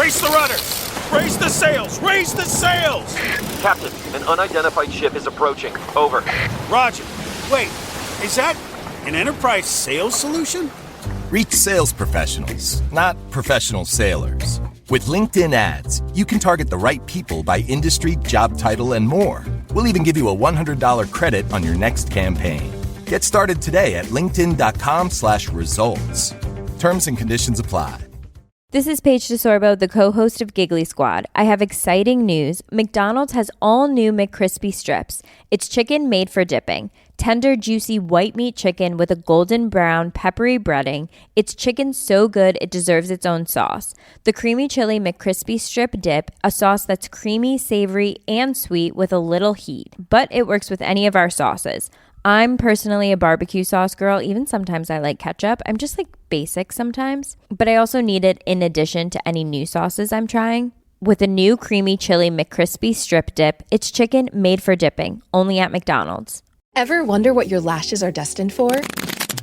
Brace the rudders! Raise the sails! Raise the sails! Captain, an unidentified ship is approaching. Over. Roger. Wait, is that an enterprise sales solution? Reach sales professionals, not professional sailors. With LinkedIn ads, you can target the right people by industry, job title, and more. We'll even give you a $100 credit on your next campaign. Get started today at linkedin.com/results. Terms and conditions apply. This is Paige DeSorbo, the co-host of Giggly Squad. I have exciting news. McDonald's has all new McCrispy strips. It's chicken made for dipping. Tender, juicy white meat chicken with a golden brown, peppery breading. It's chicken so good it deserves its own sauce. The creamy chili McCrispy strip dip, a sauce that's creamy, savory, and sweet with a little heat. But it works with any of our sauces. I'm personally a barbecue sauce girl. Even sometimes I like ketchup. I'm just like basic sometimes. But I also need it in addition to any new sauces I'm trying. With a new creamy chili McCrispy strip dip, it's chicken made for dipping, only at McDonald's. Ever wonder what your lashes are destined for?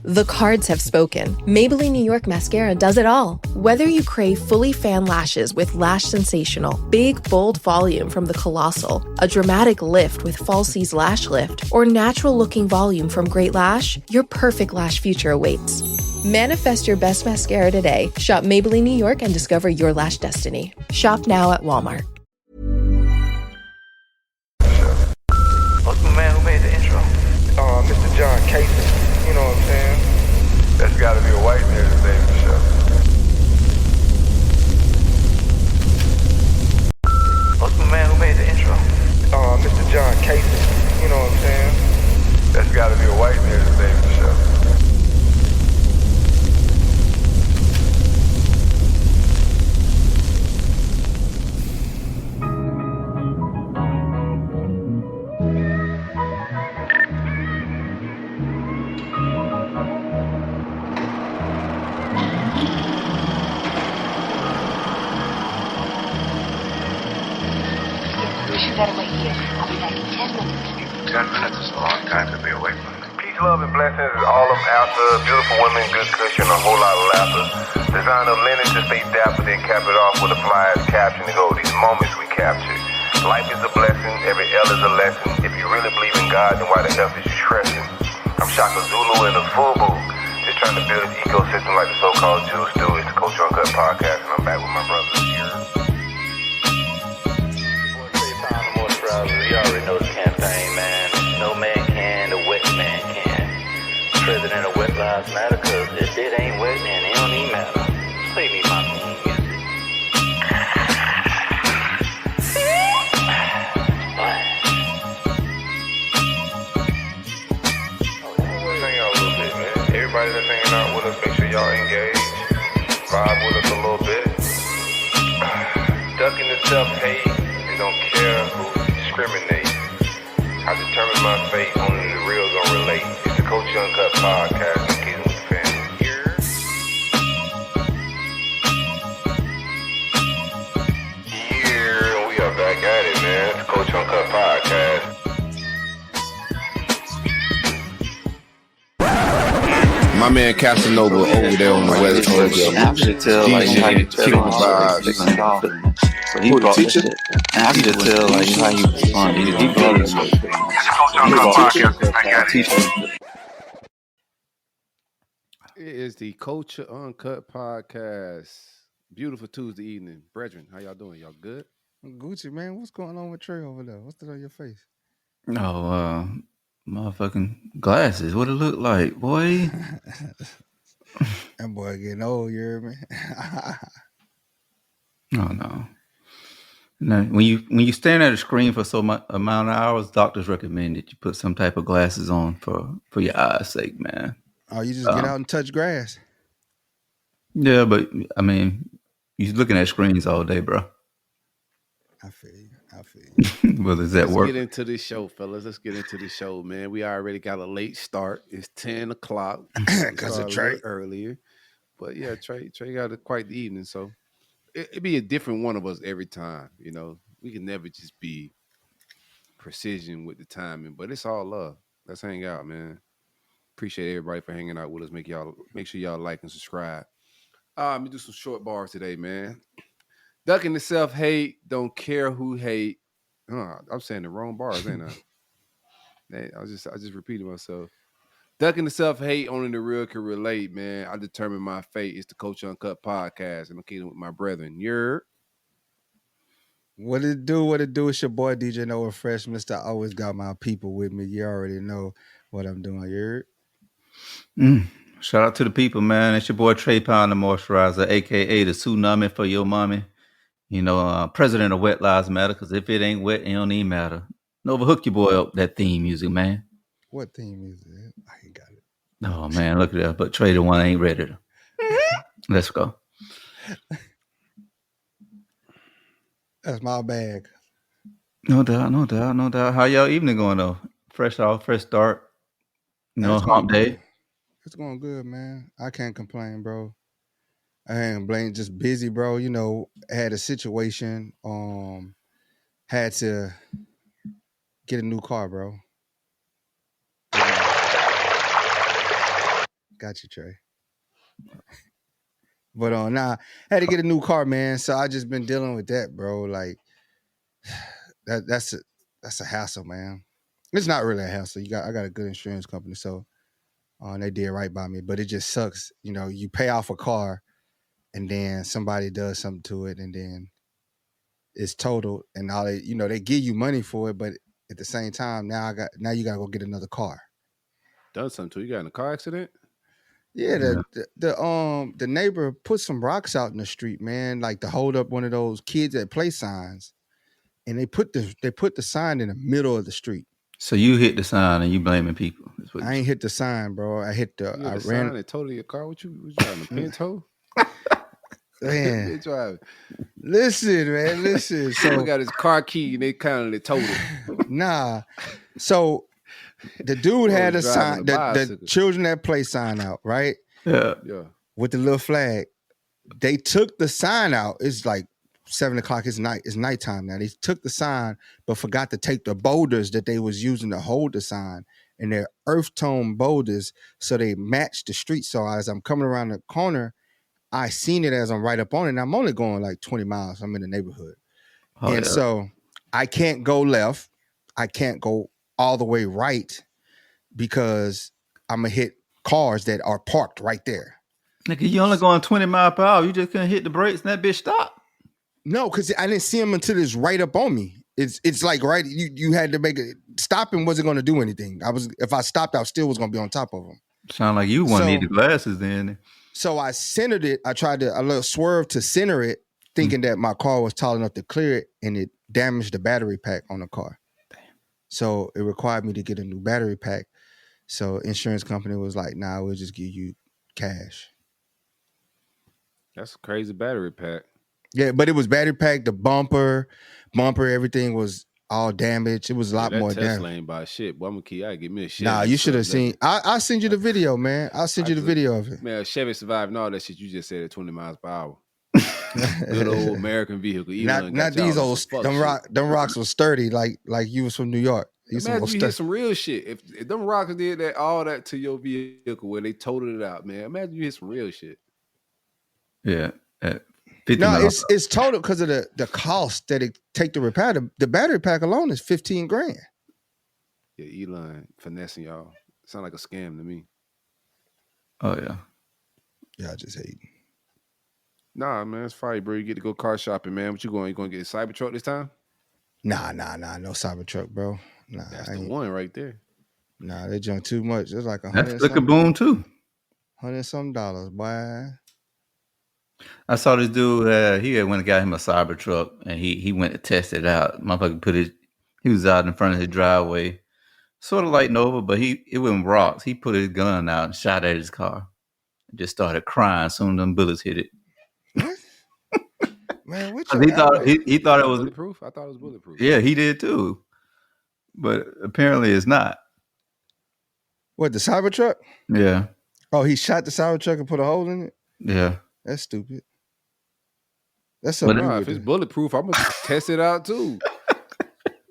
The cards have spoken. Maybelline New York Mascara does it all. Whether you crave fully fan lashes with Lash Sensational, big, bold volume from the Colossal, a dramatic lift with Falsies Lash Lift, or natural-looking volume from Great Lash, your perfect lash future awaits. Manifest your best mascara today. Shop Maybelline New York and discover your lash destiny. Shop now at Walmart. What's the man who made the intro? Mr. John Casey. You know what I'm saying? That's gotta be a white man to name the show. What's the man who made the intro? Mr. John Casey. You know what I'm saying? That's gotta be a white man to name the show. You better wait here. I'll be back in 10 minutes. 10 minutes is a long time to be away from them. Peace, love, and blessings is all I'm after. Beautiful women, good cushion, a whole lot of laughter. Design of linen to stay dapper, then cap it off with a fly-ass caption to go. These moments we captured. Life is a blessing, every L is a lesson. If you really believe in God, then why the F is you stressing? I'm Shaka Zulu and the FUBU. Just trying to build this ecosystem like the so-called Jews do. It's the Coach Uncut podcast, and I'm back with my brothers here. You already know the campaign, man. No man can, the wet man can. President of Wet Lives Matter, cause if it ain't wet, then it don't even matter. Play me my music. Hang out a little bit, man. Everybody that's hanging out with us, make sure y'all engage. Vibe with us a little bit. Ducking the self-hate and don't care who discriminate. I determine my fate, only the real gonna relate. It's the Coach Uncut podcast, in case with the family here. Yeah, we are back at it, man. It's the Coach Uncut podcast. My man Casanova over there on the West Coast. I can tell, like, how you tell but he brought this shit. And I can just tell, like, how you respond. He brought this shit. It is the Culture Uncut podcast. Beautiful Tuesday evening. Brethren, how y'all doing? Y'all good? Gucci, man, what's going on with Dray over there? What's that on your face? Oh, motherfucking glasses. What it look like, boy? That boy getting old, you hear me? Oh no. No, when you stand at a screen for so much amount of hours, doctors recommend that you put some type of glasses on for your eyes' sake, man. Oh, you just get out and touch grass? Yeah, but I mean, you're looking at screens all day, bro. I feel you. Well, does that work? Let's get into this show, fellas. Let's get into the show, man. We already got a late start. It's 10 o'clock. Because of Trey. Earlier. But yeah, Trey got quite the evening, so it'd be a different one of us every time, you know. We can never just be precision with the timing, but it's all love. Let's hang out, man. Appreciate everybody for hanging out with us. Make sure y'all like and subscribe. Let me do some short bars today, man. Ducking the self-hate, don't care who hate. I'm saying the wrong bars, ain't I? I just repeated myself. Ducking the self-hate, only the real can relate, man. I determine my fate. It's the Coach Uncut podcast, and I'm kicking with my brethren. What it do? What it do? It's your boy DJ Noah Fresh, Mister. I always got my people with me. You already know what I'm doing. You heard? Shout out to the people, man. It's your boy Trey Pound, the moisturizer, aka the tsunami for your mommy. President of Wet Lives Matter, because if it ain't wet, it don't even matter. Nova, hook your boy up that theme music, man. What theme is it? I ain't got it. Oh man, look at that. But Trey the one ain't ready to. Let's go. That's my bag. No doubt. How y'all evening going though? Fresh start. Hump day. It's going good, man. I can't complain, bro. I ain't complaining, just busy, bro. Had a situation. Had to get a new car, bro. Got you, Trey. But had to get a new car, man. So I just been dealing with that, bro. Like that's a hassle, man. It's not really a hassle. I got a good insurance company, so they did right by me. But it just sucks, you pay off a car, and then somebody does something to it, and then it's totaled, and all they give you money for it, but at the same time, now you gotta go get another car. Done something to you? Got in a car accident? Yeah, the neighbor put some rocks out in the street, man, like to hold up one of those kids at play signs, and they put the sign in the middle of the street. So you hit the sign and you blaming people? I ain't hit the sign, bro. I hit the. I ran. Sign and totaled your car. What you driving? A Pinto? Man, driving. Listen, man. So we got his car key and they kind of totaled. Nah. So the dude had a sign, the children that play sign out, right? Yeah. With the little flag. They took the sign out. It's like 7:00. It's nighttime now. They took the sign, but forgot to take the boulders that they was using to hold the sign. And they're earth tone boulders, so they match the street. So as I'm coming around the corner, I seen it as I'm right up on it. And I'm only going like 20 miles. I'm in the neighborhood. So I can't go left. I can't go all the way right because I'm going to hit cars that are parked right there. Nigga, you only going 20 miles per hour. You just couldn't hit the brakes and that bitch stopped. No, because I didn't see him until it's right up on me. It's like right. You had to make it. Stopping wasn't going to do anything. If I stopped, I still was going to be on top of him. Sound like you wouldn't need the glasses then. So I centered it. I tried a little swerve to center it, thinking that my car was tall enough to clear it, and it damaged the battery pack on the car. Damn. So it required me to get a new battery pack. So insurance company was like, "Nah, we'll just give you cash." That's a crazy battery pack. Yeah, but it was battery pack, the bumper, everything was all damaged. It was a lot more damage. Tesla ain't buy shit. Boy, I'm gonna keep. I give me a Chevy. Nah, you should have seen. I'll send you the video, man. I'll send you the video of it. Man, Chevy survived and all that shit you just said at 20 miles per hour. Good old American vehicle. Elon not these old. Them rocks was sturdy, like you was from New York. Imagine you hit some real shit. If them rocks did all that to your vehicle where they totaled it out, man. Imagine you hit some real shit. Yeah. No, it's total because of the cost that it take to repair. The battery pack alone is $15,000. Yeah, Elon finessing y'all. Sound like a scam to me. Oh yeah. Yeah, I just hate. Nah, man, it's Friday, bro. You get to go car shopping, man. What you going? You going to get a Cybertruck this time? Nah. No Cybertruck, bro. Nah, that's the one right there. Nah, they junk too much. It's like $100. That's like a boom too. $100 boy. I saw this dude. He went and got him a Cybertruck, and he went to test it out. Motherfucker he was out in front of his driveway, sort of like Nova, but it wasn't rocks. He put his gun out and shot at his car, and just started crying as soon as them bullets hit it. What? Man, what he thought it was bulletproof. I thought it was bulletproof. Yeah, he did too, but apparently it's not. What, the Cybertruck? Yeah. Oh, he shot the Cybertruck and put a hole in it? Yeah. That's stupid. That's so if it's bulletproof, I'm gonna test it out too.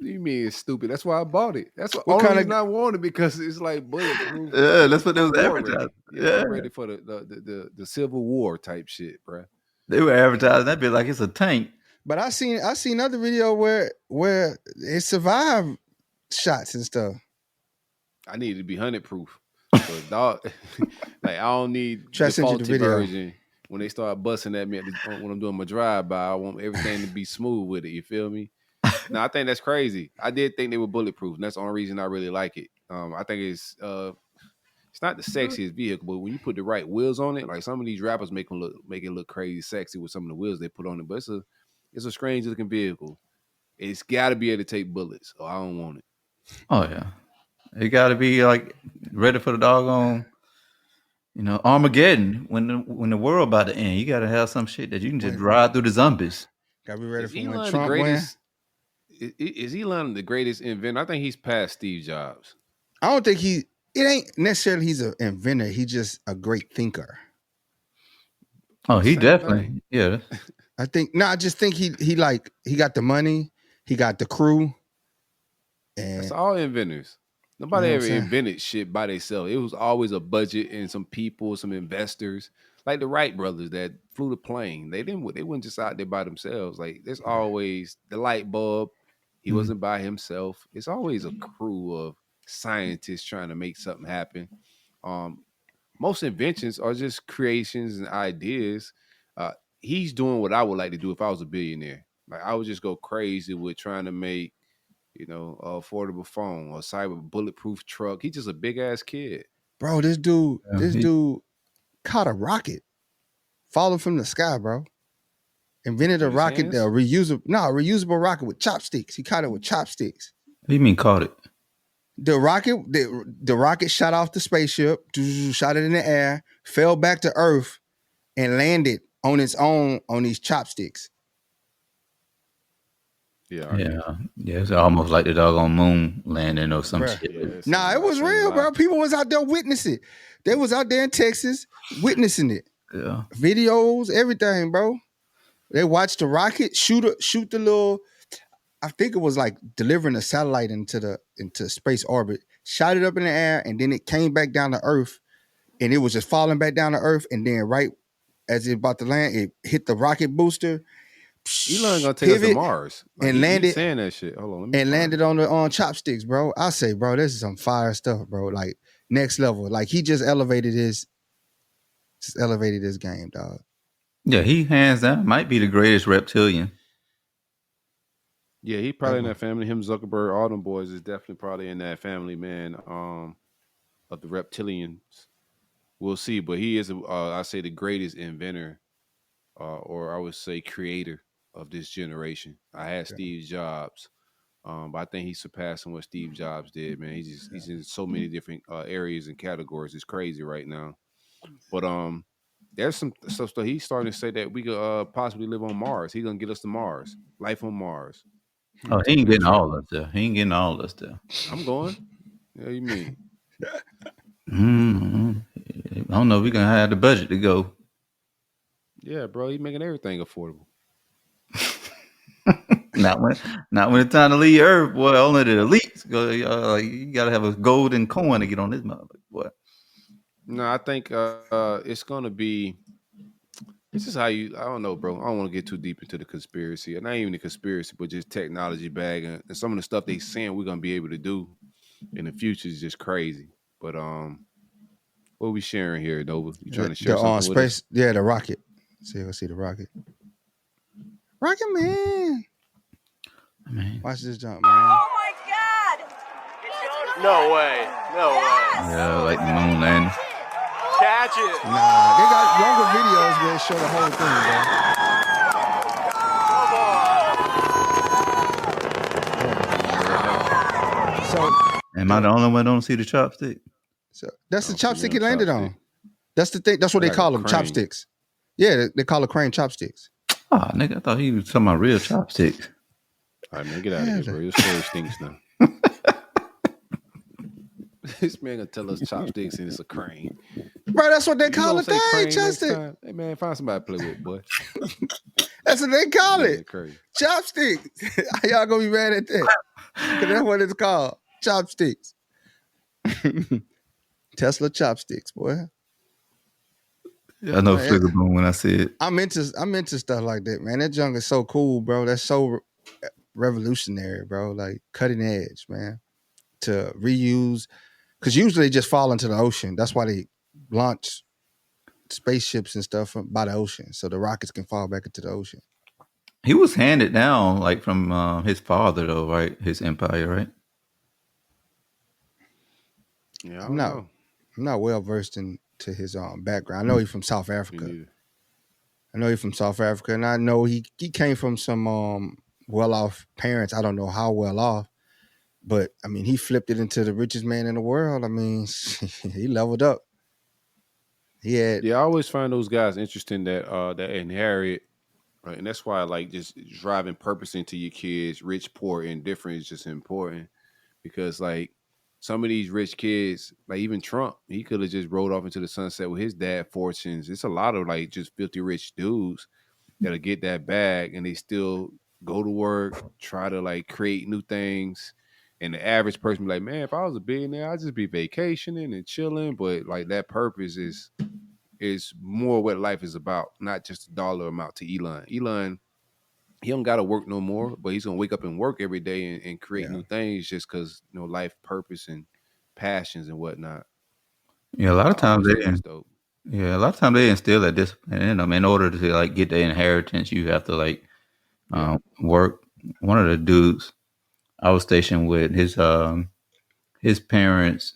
You mean it's stupid? That's why I bought it. That's what only reason I wanted, because it's like bulletproof. Yeah, that's what they was advertising. Yeah, I'm ready for the Civil War type shit, bro. They were advertising that bit like it's a tank. But I seen other video where it survived shots and stuff. I need it to be 100 proof. So dog, like I don't need Try the to send you the faulty video. version. When they start busting at me when I'm doing my drive-by, I want everything to be smooth with it. You feel me? No, I think that's crazy. I did think they were bulletproof, and that's the only reason I really like it. I think it's not the sexiest vehicle, but when you put the right wheels on it, like some of these rappers make it look crazy sexy with some of the wheels they put on it. But it's a strange looking vehicle. It's got to be able to take bullets, or I don't want it. Oh yeah, it got to be like ready for the doggone, Armageddon when the world about to end. You got to have some shit that you can just ride through the zombies. Got to be ready Is for when Elon Trump the wins. greatest? Is Elon the greatest inventor? I think he's past Steve Jobs. I don't think it ain't necessarily he's an inventor. He's just a great thinker. Oh, he Same definitely, thing. yeah. I just think he got the money, he got the crew. And That's all inventors. Nobody You know what ever I'm saying? invented shit by themselves. It was always a budget and some people, some investors, like the Wright brothers that flew the plane. They weren't just out there by themselves. Like there's always the light bulb. He wasn't by himself. It's always a crew of scientists trying to make something happen. Most inventions are just creations and ideas. He's doing what I would like to do if I was a billionaire. Like I would just go crazy with trying to make, affordable phone or cyber bulletproof truck. He's just a big ass kid. bro, this dude caught a rocket falling from the sky, bro. Invented a With his rocket, hands? a reusable rocket with chopsticks. He caught it with chopsticks. What do you mean caught it? The rocket shot off the spaceship, shot it in the air, fell back to Earth, and landed on its own on these chopsticks. Yeah. It's almost like the doggone moon landing or some Bruh. shit. Nah, it was real, bro. People was out there witnessing it. They was out there in Texas witnessing it. Yeah. Videos, everything, bro. They watched the rocket shoot the little. I think it was like delivering a satellite into space orbit. Shot it up in the air, and then it came back down to Earth, and it was just falling back down to Earth. And then right as it about to land, it hit the rocket booster. Elon gonna take us to pivot, Mars and landed. He's saying that shit. Hold on, let me And find landed on chopsticks, bro. I say, bro, this is some fire stuff, bro. Like next level. Like he just elevated his game, dog. Yeah, he hands down might be the greatest reptilian. Yeah, he probably in that family. Him, Zuckerberg, all them boys is definitely probably in that family, man. Of the reptilians, we'll see. But he is, I say, the greatest inventor, or I would say creator of this generation. I had Steve Jobs, but I think he's surpassing what Steve Jobs did, man. He's in so many different areas and categories. It's crazy right now. But there's some stuff that he's starting to say that we could possibly live on Mars. He's gonna get us to Mars, life on Mars. Oh, he ain't getting all of us there. He ain't getting all of us there. I'm going. Yeah, you mean? I don't know if we gonna have the budget to go. Yeah, bro, he's making everything affordable. Not when it's time to leave Earth, boy. Only the elites go. You gotta have a golden coin to get on this motherfucker, boy. No, I think it's gonna be. This is how I don't know, bro. I don't want to get too deep into the conspiracy. Not even the conspiracy, but just technology bag and some of the stuff they saying we're gonna be able to do in the future is just crazy. But what are we sharing here, Nova? You trying to share something with us? Yeah, the rocket. Let's see the rocket. Rocket Man. Watch this jump, man. Oh my God! No way. No way. Yeah, like the moon landing. Catch it. Nah, they got longer videos where they show the whole thing, bro. So, am I the only one that don't see the chopstick? So that's the chopstick he landed on. That's the thing. That's what they call them, chopsticks. Yeah, they call it crane chopsticks. Oh, nigga, I thought he was talking about real chopsticks. All right, man, get out of here, bro. Your story stinks now. This man gonna tell us chopsticks and it's a crane. Bro, that's what they call it. Chopstick. Hey man, find somebody to play with, boy. That's what they call Man, it. crazy. Chopsticks. How y'all gonna be mad at that? Because that's what it's called. Chopsticks. Tesla chopsticks, boy. Yeah, I know Man, Flicker Boom when I see it. I'm into stuff like that, man. That junk is so cool, bro. That's so revolutionary, bro. Like cutting edge, man. To reuse, because usually they just fall into the ocean. That's why they launch spaceships and stuff by the ocean, so the rockets can fall back into the ocean. He was handed down like from his father, though, right? His empire, right? Yeah, I I'm don't know. not well versed into his background. I know he's from South Africa. And I know he came from some well off parents. I don't know how well off, but I mean he flipped it into the richest man in the world. I mean he leveled up. Yeah, I always find those guys interesting that inherit, right? And that's why like just driving purpose into your kids, rich, poor, indifferent is just important because like some of these rich kids, like even Trump, he could have just rode off into the sunset with his dad fortunes. It's a lot of like just filthy rich dudes that'll get that bag and they still go to work, try to like create new things. And the average person be like, man, if I was a billionaire, I'd just be vacationing and chilling. But like that purpose is more what life is about, not just a dollar amount to Elon. Elon, he don't got to work no more, but he's gonna wake up and work every day and create new things just because life purpose and passions and whatnot. Yeah, a lot of times they dope. Yeah, a lot of times they instill that discipline in them. In order to like get the inheritance, you have to like work. One of the dudes I was stationed with, his parents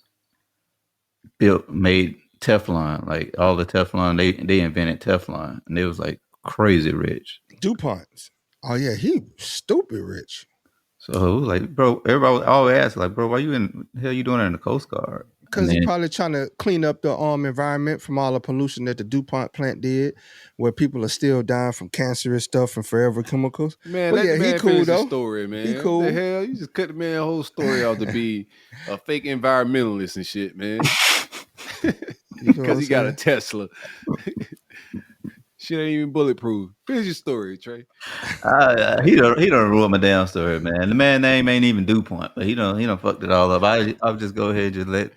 made Teflon. Like all the Teflon, they invented Teflon, and they was like crazy rich. DuPont. Oh yeah, he stupid rich. So it was like, bro, everybody always ask, like, bro, why you in the hell you doing it in the Coast Guard? Because he's probably trying to clean up the environment from all the pollution that the DuPont plant did, where people are still dying from cancerous stuff and forever chemicals. Man, but let the man he cool though. Story, man. He cool. What the hell? You just cut the man whole story out to be a fake environmentalist and shit, man. Because he got a Tesla. Shit ain't even bulletproof. Finish your story, Trey. He don't ruin my damn story, man. The man name ain't even Dupont, but he don't fucked it all up. I'll just go ahead and just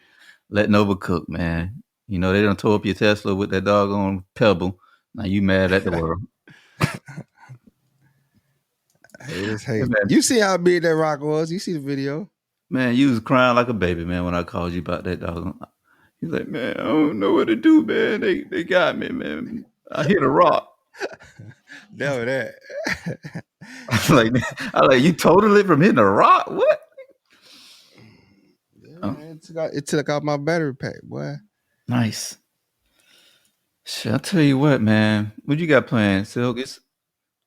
let Nova cook, man. They done tore up your Tesla with that doggone pebble. Now you mad at the world. Hey, you see how big that rock was? You see the video? Man, you was crying like a baby, man, when I called you about that doggone. He's like, man, I don't know what to do, man. They got me, man. I hit a rock. No, that. I like you totally from hitting a rock. What? Yeah, man, it took out my battery pack, boy. Nice. Shit, I'll tell you what, man. What you got planned, Silk? It's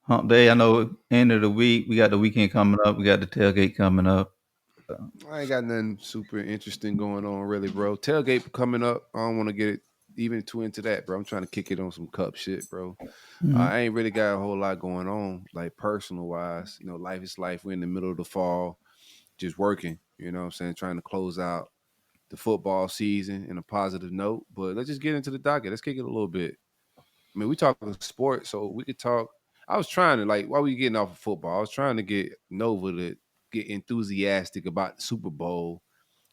hump day. I know end of the week. We got the weekend coming up. We got the tailgate coming up. I ain't got nothing super interesting going on, really, bro. Tailgate coming up. I don't want to get it even too into that, bro. I'm trying to kick it on some cup shit, bro. Mm-hmm. I ain't really got a whole lot going on, like personal wise. Life is life. We're in the middle of the fall, just working. You know what I'm saying? Trying to close out the football season in a positive note. But let's just get into the docket. Let's kick it a little bit. I mean, we talking sports, so we could talk. I was trying to, like, while we getting off of football, I was trying to get Nova to get enthusiastic about the Super Bowl.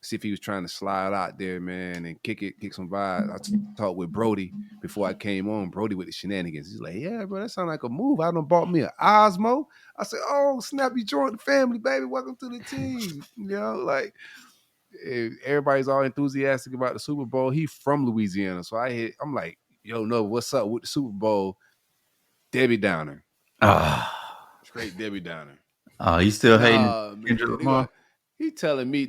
See if he was trying to slide out there, man, and kick some vibes. I talked with Brody before I came on. Brody with the shenanigans. He's like, yeah, bro, that sounds like a move. I done bought me an Osmo. I said, oh, snap, you joined the family, baby. Welcome to the team. Like, everybody's all enthusiastic about the Super Bowl. He from Louisiana. So I'm like, yo, no, what's up with the Super Bowl? Debbie Downer. Straight Debbie Downer. You still hating Kendrick Lamar? He telling me,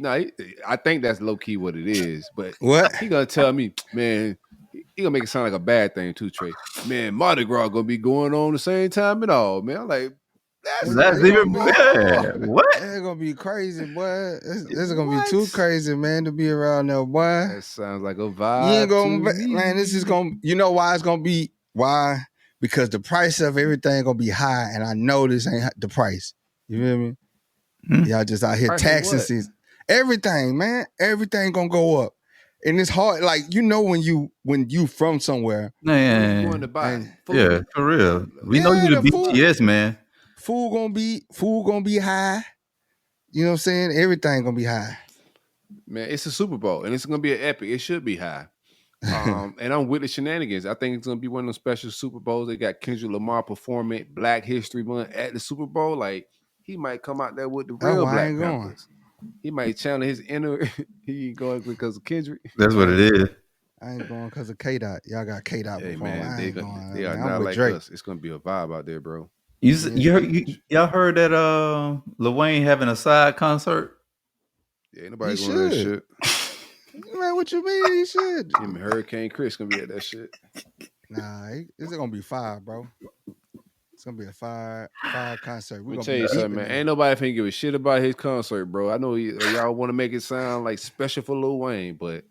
I think that's low key what it is, but what he gonna tell me, man, he gonna make it sound like a bad thing too, Trey. Man, Mardi Gras gonna be going on the same time and all, man. I'm like, that's even bad. What? It's gonna be crazy, boy. This is gonna be too crazy, man, to be around there, boy. That sounds like a vibe. You ain't gonna, man. This is gonna. You know why it's gonna be? Why? Because the price of everything gonna be high, and I know this ain't the price. You feel me? Y'all just out here taxing season. Everything, man. Everything gonna go up. And it's hard, like when you from somewhere. Man. Going to buy yeah, for real. We know you the BTS, man. Food gonna be high. You know what I'm saying? Everything gonna be high. Man, it's a Super Bowl and it's gonna be an epic. It should be high. And I'm with the shenanigans. I think it's gonna be one of those special Super Bowls. They got Kendrick Lamar performing Black History Month at the Super Bowl. Like he might come out there with the That's real why I Black ain't going. Panthers. He might channel his inner. He ain't going because of Kendrick. That's what it is. I ain't going because of K-Dot. Y'all got K-Dot Hey before. man, I they ain't going. are I'm not with like Drake. us. It's gonna be a vibe out there, bro. Y'all heard that Lil Wayne having a side concert? Yeah, ain't nobody He going to that should. shit. Man, what you mean? He should. Him and Hurricane Chris gonna be at that shit. Nah, it's gonna be fire, bro. It's gonna be a fire concert. Let We're me gonna tell be you deep something, in man. there. Ain't nobody finna give a shit about his concert, bro. I know y'all want to make it sound like special for Lil Wayne, but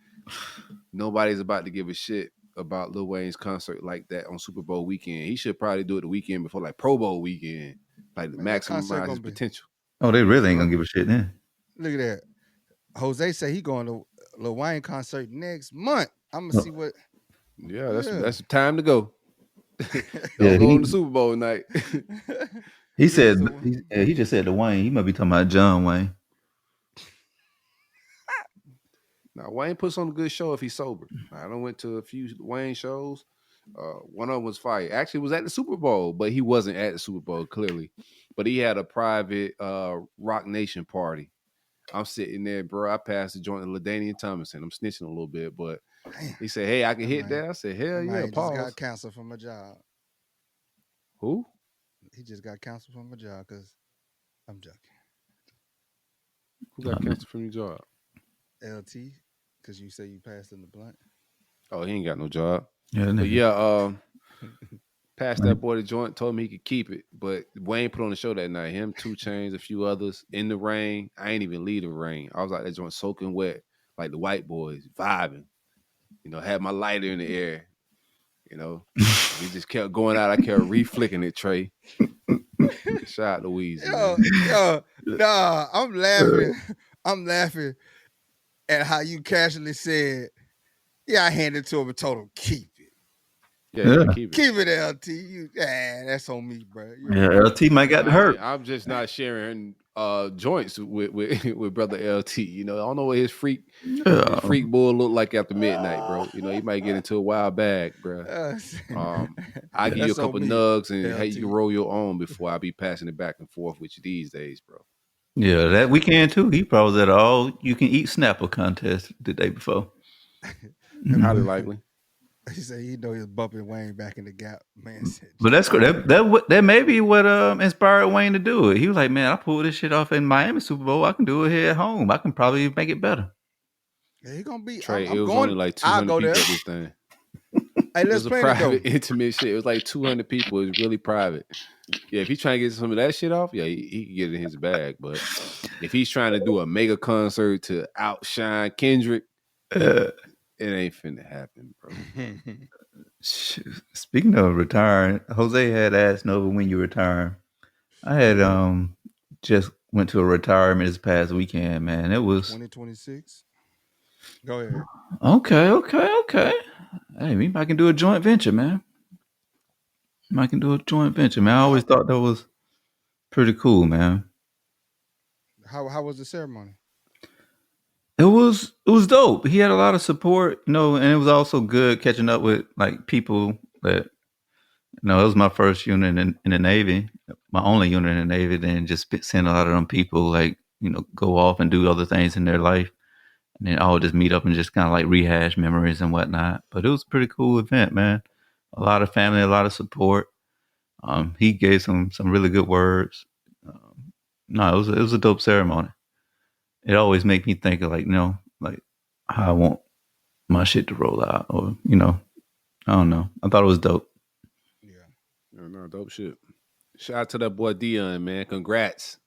nobody's about to give a shit about Lil Wayne's concert like that on Super Bowl weekend. He should probably do it the weekend before, like Pro Bowl weekend, like to Man, that concert maximize gonna his be- potential. Oh, they really ain't gonna give a shit then. Look at that. Jose say he going to Lil Wayne concert next month. I'm gonna see what. Yeah, that's the time to go. Don't Yeah, go on the Super Bowl night. He said he just said to Wayne. He might be talking about John Wayne. Now Wayne puts on a good show if he's sober. I done went to a few Wayne shows. One of them was fire. Actually, it was at the Super Bowl, but he wasn't at the Super Bowl clearly. But he had a private Rock Nation party. I'm sitting there, bro. I passed the joint to LaDainian Thomason. I'm snitching a little bit, but he said, "Hey, I can hit that." I said, "Hell yeah!" Just Pause. got canceled from a job. Who? He just got canceled from a job because I'm joking. Who got canceled from your job? LT, because you say you passed in the blunt. Oh, he ain't got no job. Yeah, but yeah, passed that boy the joint, told me he could keep it. But Wayne put on the show that night. Him, 2 Chainz, a few others in the rain. I ain't even leave the rain. I was out there joint soaking wet, like the white boys, vibing. You know, had my lighter in the air. You know, we just kept going out. I kept reflicking it, Trey. Shout out to Weezy. Nah, I'm laughing. I'm laughing at how you casually said, "Yeah, I handed it to him and told him keep it." Yeah, keep it. Keep it, LT. That's on me, bro. LT might got hurt. I'm just not sharing joints with brother LT. You know, I don't know what his freak bull look like after midnight, bro. You know, he might get into a wild bag, bro. I give you a couple nugs and hey, you can roll your own before I be passing it back and forth with you these days, bro. Yeah, that weekend too. He probably was at all you can eat Snapper contest the day before. Highly likely. He said he know he was bumping Wayne back in the gap. Man said, but that's good. That may be what inspired Wayne to do it. He was like, "Man, I pulled this shit off in Miami Super Bowl. I can do it here at home. I can probably make it better." Yeah, he gonna be. Trey, it was only like 200 people at this thing. Hey, it was a private, intimate shit. It was like 200 people. It was really private. Yeah, if he's trying to get some of that shit off, yeah, he can get it in his bag. But if he's trying to do a mega concert to outshine Kendrick, it ain't finna happen, bro. Speaking of retiring, Jose had asked Nova when you retire. I had just went to a retirement this past weekend, man. It was 2026. Go ahead. Okay. Hey, we might can do a joint venture, man. I always thought that was pretty cool, man. How was the ceremony? It was dope. He had a lot of support, you know, and it was also good catching up with like people that, you know, it was my first unit in the Navy, my only unit in the Navy. Then just seeing a lot of them people like, you know, go off and do other things in their life, and then all just meet up and just kind of like rehash memories and whatnot. But it was a pretty cool event, man. A lot of family, a lot of support. He gave some really good words. No, it was a dope ceremony. It always make me think of like, you know, like how I want my shit to roll out, or, you know, I don't know. I thought it was dope. Yeah, no, dope shit. Shout out to that boy Dion, man. Congrats.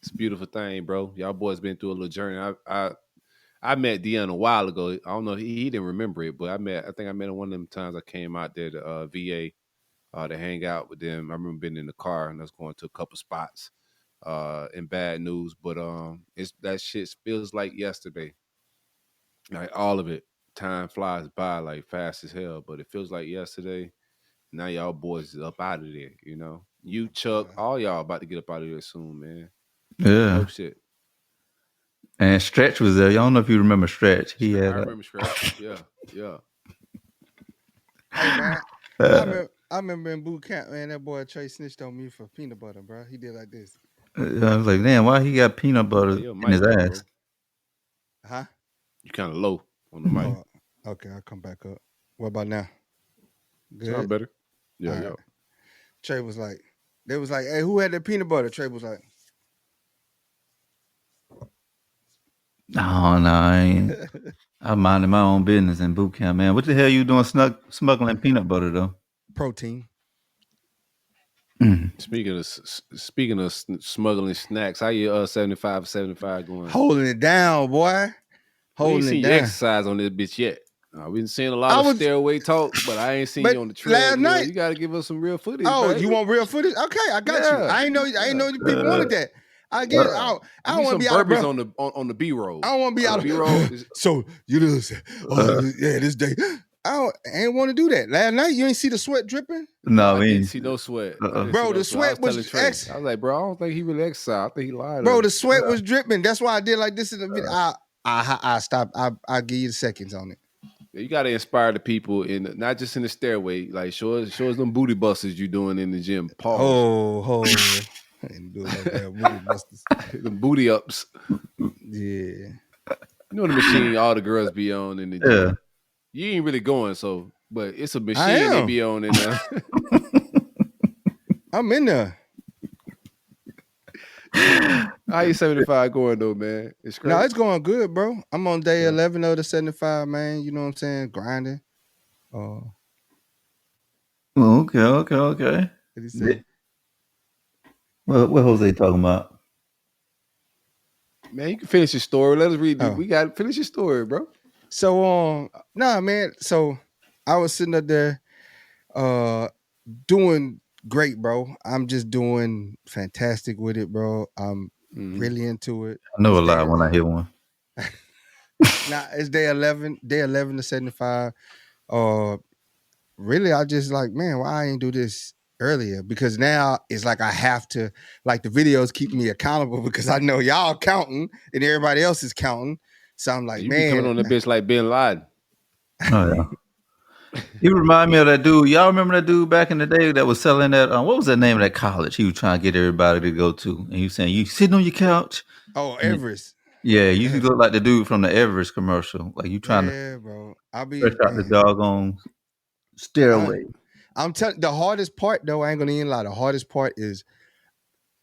It's a beautiful thing, bro. Y'all boys been through a little journey. I met Dion a while ago. I don't know, he didn't remember it, but I think I met him one of them times I came out there to VA to hang out with them. I remember being in the car and I was going to a couple spots in bad news, but it's that shit feels like yesterday. Like all of it. Time flies by like fast as hell, but it feels like yesterday. Now y'all boys is up out of there, you know. You, Chuck, all y'all about to get up out of there soon, man. Yeah. Dope shit. And Stretch was there. Y'all don't know if you remember Stretch. I remember Stretch. Yeah. Hey man, I remember in boot camp, man, that boy Trey snitched on me for peanut butter, bro. He did like this. I was like, damn, why he got peanut butter Your in his mic low, ass? bro. Huh? You kind of low on the mic. Oh, okay, I'll come back up. What about now? Good. Sound better. Yeah, All yeah. right. Trey was like, they was like, hey, who had that peanut butter? Trey was like, No, I ain't. I'm minding my own business in boot camp, man. What the hell you doing smuggling peanut butter though? protein. Speaking of smuggling snacks, how you 75 going? Holding it down, boy. We ain't Holding seen it you down. exercise on this bitch yet. We've been seeing a lot of stairway talk, but I ain't seen you on the trail. Last night, you got to give us some real footage. Oh, baby. you want real footage? Okay, I got you. I ain't know you people wanted that. I get it. I don't want to be out of breath on the B roll. I don't want to be out of B roll. So you listen. Yeah, this day. I ain't want to do that. Last night you ain't see the sweat dripping. No, I didn't see no sweat. Bro, the sweat was. I was like, bro, I don't think he really exercised. I think he lied. Bro, the sweat was dripping. That's why I did like this in the video. I stopped. I'll give you the seconds on it. You got to inspire the people not just in the stairway. Like show us them booty busters you doing in the gym. Pause. Oh. I didn't do it like that. Booty busters. The booty ups. Yeah. You know the machine all the girls be on in the gym. Yeah. You ain't really going, but it's a machine they be on in there. I'm in there. How you 75 going though, man? It's great. No, it's going good, bro. I'm on day 11 of the 75, man. You know what I'm saying? Grinding. Okay. What did he say? What Jose talking about? Man, you can finish your story. Let us read. We got to finish your story, bro. So, man. So I was sitting up there, doing great, bro. I'm just doing fantastic with it, bro. I'm really into it. I know a lot when I hear one. It's day 11 to 75. Really, I just like, man, why I ain't do this earlier? Because now it's like I have to, like the videos keep me accountable because I know y'all counting and everybody else is counting. So I'm like, you man, be coming on the bitch like Bin Laden. Oh yeah. He remind me of that dude. Y'all remember that dude back in the day that was selling that? What was the name of that college he was trying to get everybody to go to? And he was saying, "You sitting on your couch." Oh, Everest. Yeah, you look like the dude from the Everest commercial. Like you trying to, bro. I'll be fresh out the doggone stairway. I'm telling the hardest part though. I ain't gonna even lie. The hardest part is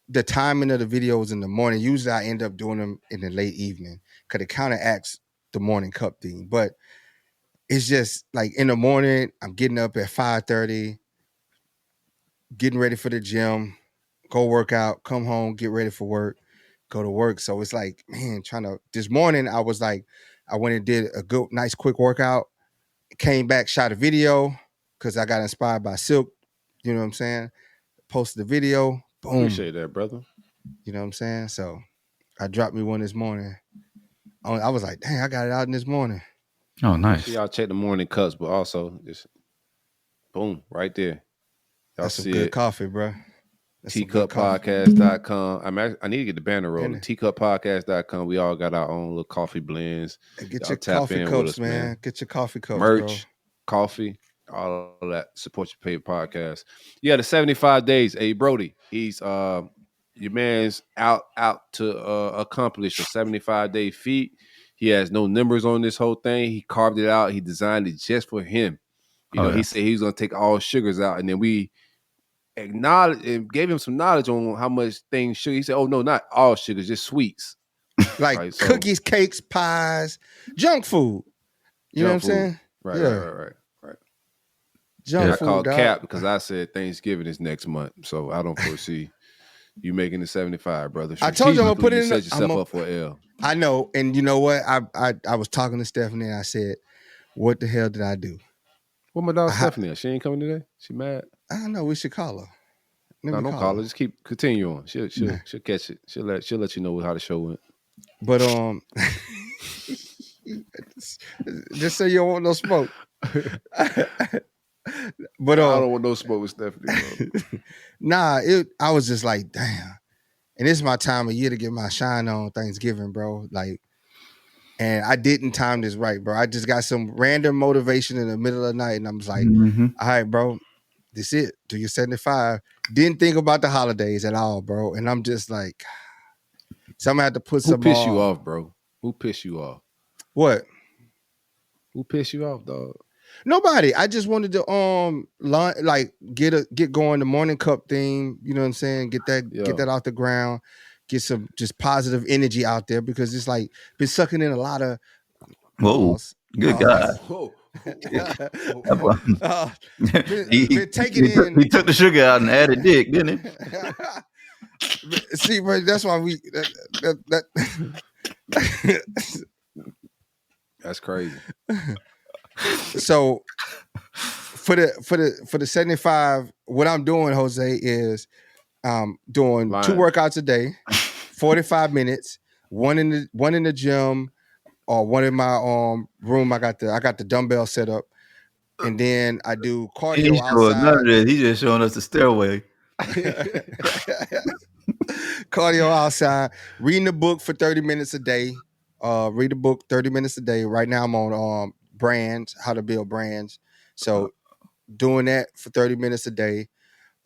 the timing of the videos in the morning. Usually, I end up doing them in the late evening because it counteracts the morning cup thing. But it's just like in the morning, I'm getting up at 5:30, getting ready for the gym, go work out, come home, get ready for work, go to work. So it's like, man, this morning I was like, I went and did a good, nice, quick workout, came back, shot a video because I got inspired by Silk. You know what I'm saying? Posted the video. Boom. Appreciate that, brother. You know what I'm saying? So I dropped me one this morning. I was like, dang, I got it out in this morning. Oh, nice. Y'all check the morning cuts, but also just boom, right there. Y'all That's see some good it. coffee, bro. teacuppodcast.com. I need to get the banner rolling. teacuppodcast.com. We all got our own little coffee blends. And get y'all your tap coffee in cups, with us, man. Get your coffee cups, merch, bro. coffee, all of that. Support your favorite podcast. Yeah, the 75 days. Hey, Brody, he's your man's out to accomplish a 75-day feat. He has no numbers on this whole thing. He carved it out. He designed it just for him. He said he was going to take all sugars out, and then we acknowledged and gave him some knowledge on how much things sugar. He said, "Oh no, not all sugars, just sweets, like right, cookies, cakes, pies, junk food." You know what I'm saying? Right, yeah. right. Junk food. I called dog. Cap because I said Thanksgiving is next month, so I don't foresee you making the 75, brother. I told you I'm gonna put it in. You set yourself up for L. I know, and you know what? I was talking to Stephanie and I said, "What the hell did I do?" What my dog Stephanie? She ain't coming today. She mad? I don't know. We should call her. No, don't call her. Just continue on. She'll catch it. She'll let you know how the show went. But just so you don't want no smoke. But I don't want no smoke with Stephanie. Nah, I was just like, damn. And this is my time of year to get my shine on Thanksgiving, bro. Like, And I didn't time this right, bro. I just got some random motivation in the middle of the night, and I'm just like, all right, bro, this it. Do your 75. Didn't think about the holidays at all, bro. And I'm just like, so I'm gonna have to put some. Who pissed you off, bro? Who pissed you off? What? Who pissed you off, dog? Nobody. I just wanted to like get going the morning cup thing. You know what I'm saying? Get that off the ground. Get some just positive energy out there because it's like been sucking in a lot of. Whoa, good God! Whoa. He taking in. He took the sugar out and added dick, didn't he? See, bro, that's why we. That's crazy. So for the 75, what I'm doing, Jose, is doing 2 workouts a day, 45 minutes, one in the gym or one in my room. I got the dumbbell set up, and then I do cardio outside. None of this. He's just showing us the stairway. Cardio outside, reading a book for 30 minutes a day. Read a book 30 minutes a day. Right now I'm on brands, how to build brands. So doing that for 30 minutes a day.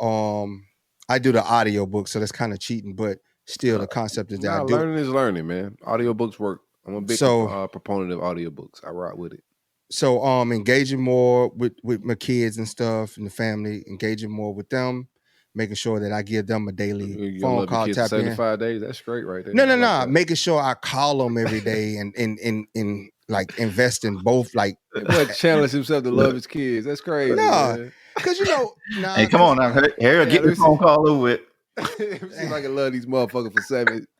I do the audio book, so that's kind of cheating, but still the concept is that I do. Learning is learning, man. Audiobooks work. I'm a big proponent of audiobooks. I rock with it. So engaging more with my kids and stuff and the family, engaging more with them, making sure that I give them a daily phone call, tap 75 days. That's great right there. No. Like making sure I call them every day and like invest in both. Like challenge himself to love his kids. That's crazy. No, because hey, come on now, Harold, get your phone call over with. It seems like I love these motherfuckers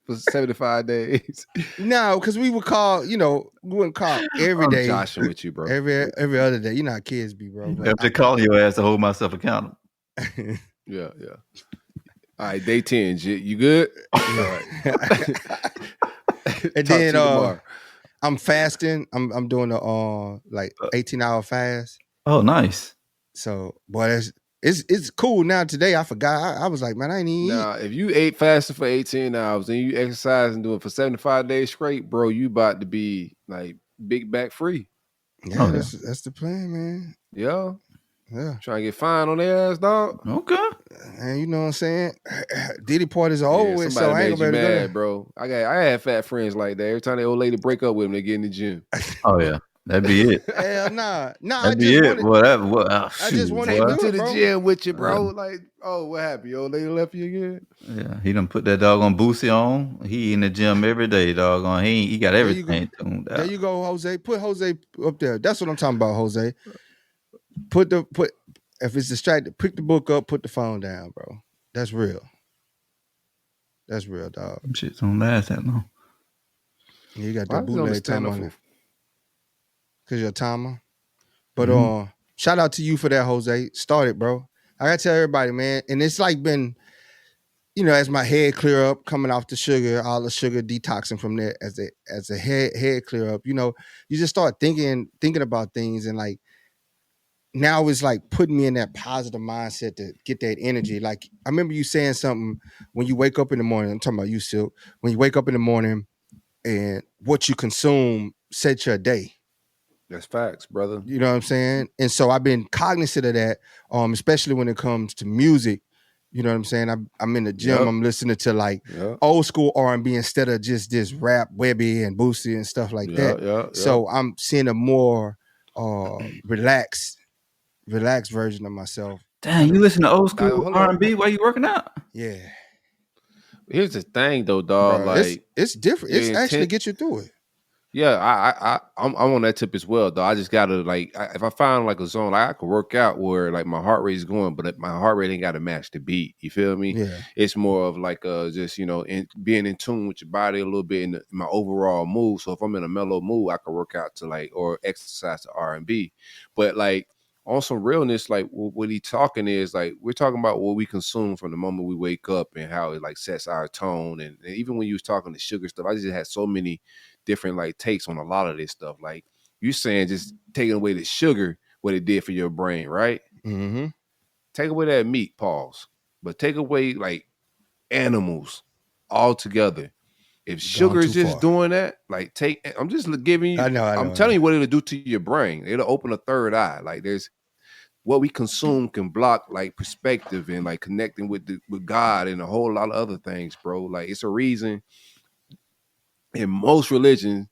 for 75 days. No, because we would call, we wouldn't call every day. I'm joshing with you, bro. Every other day. You know how kids be, bro. I'm just calling your ass to hold myself accountable. Yeah. All right, day 10. You good? All right. And then I'm fasting. I'm doing a 18-hour fast. Oh, nice. So, boy, it's cool now. Today I forgot. I was like, man, I ain't even eat. If you ate fasting for 18 hours and you exercise and do it for 75 days straight, bro, you about to be like big back free. Yeah, that's the plan, man. Yeah. Yeah. Trying to get fined on their ass, dog. Okay. And you know what I'm saying? Diddy parties are over with, so I ain't gonna be able to go. Bro. I had fat friends like that. Every time the old lady break up with them, they get in the gym. Oh yeah. That'd be it. Hell nah. That'd be it. I just wanted to to the bro. gym with you, bro. Like, what happened? Your old lady left you again? Yeah, he done put that dog on Boosie on. He in the gym every day, dog. On he got everything tuned out. There you go, Jose. Put Jose up there. That's what I'm talking about, Jose. If it's distracted, pick the book up, put the phone down, bro. That's real. That's real, dog. Shit don't last that long. Yeah, you got that bootleg timer on there. Because you're a timer. But shout out to you for that, Jose. Started, bro. I gotta tell everybody, man. And it's like been, as my head clear up, coming off the sugar, all the sugar detoxing from there, as the head clear up, you just start thinking about things, and like now it's like putting me in that positive mindset to get that energy. Like I remember you saying something when you wake up in the morning. I'm talking about you, Silk. When you wake up in the morning and what you consume sets your day. That's facts, brother. You know what I'm saying? And so I've been cognizant of that, especially when it comes to music. You know what I'm saying? I'm in the gym. Yep. I'm listening to like old school R&B instead of just this rap, Webby and Boosie and stuff like that. Yeah. So I'm seeing a more relaxed version of myself. Damn, you listen to old school R&B while you working out? Yeah. Here's the thing, though, dog. Bro, like it's different. It's actually get you through it. Yeah, I'm on that tip as well, though. I just gotta if I find like a zone, I can work out where like my heart rate is going, but my heart rate ain't got to match the beat. You feel me? Yeah. It's more of like just being in tune with your body a little bit in my overall mood. So if I'm in a mellow mood, I can work out to or exercise to R&B. But like on some realness, like what he talking is like we're talking about what we consume from the moment we wake up and how it like sets our tone. And even when you was talking the sugar stuff, I just had so many different like takes on a lot of this stuff. Like you saying just taking away the sugar, what it did for your brain, right? Mm-hmm. Take away that meat, pause. But take away like animals altogether. If sugar is just doing that, like I'm just giving you. I'm telling you what it'll do to your brain. It'll open a third eye. Like there's what we consume can block like perspective and like connecting with God and a whole lot of other things, bro. Like it's a reason in most religions,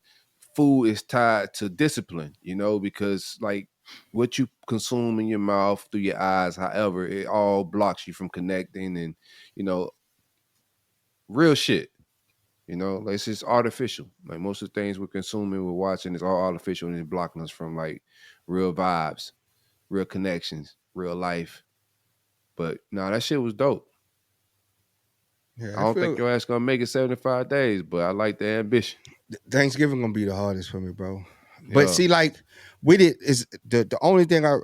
food is tied to discipline, because like what you consume in your mouth through your eyes, however, it all blocks you from connecting and, real shit. Like it's just artificial. Like most of the things we're consuming, we're watching, it's all artificial and it's blocking us from like real vibes, real connections, real life. But no, that shit was dope. Yeah, I don't think your ass gonna make it 75 days, but I like the ambition. Thanksgiving gonna be the hardest for me, bro. But see, like with it is the only thing I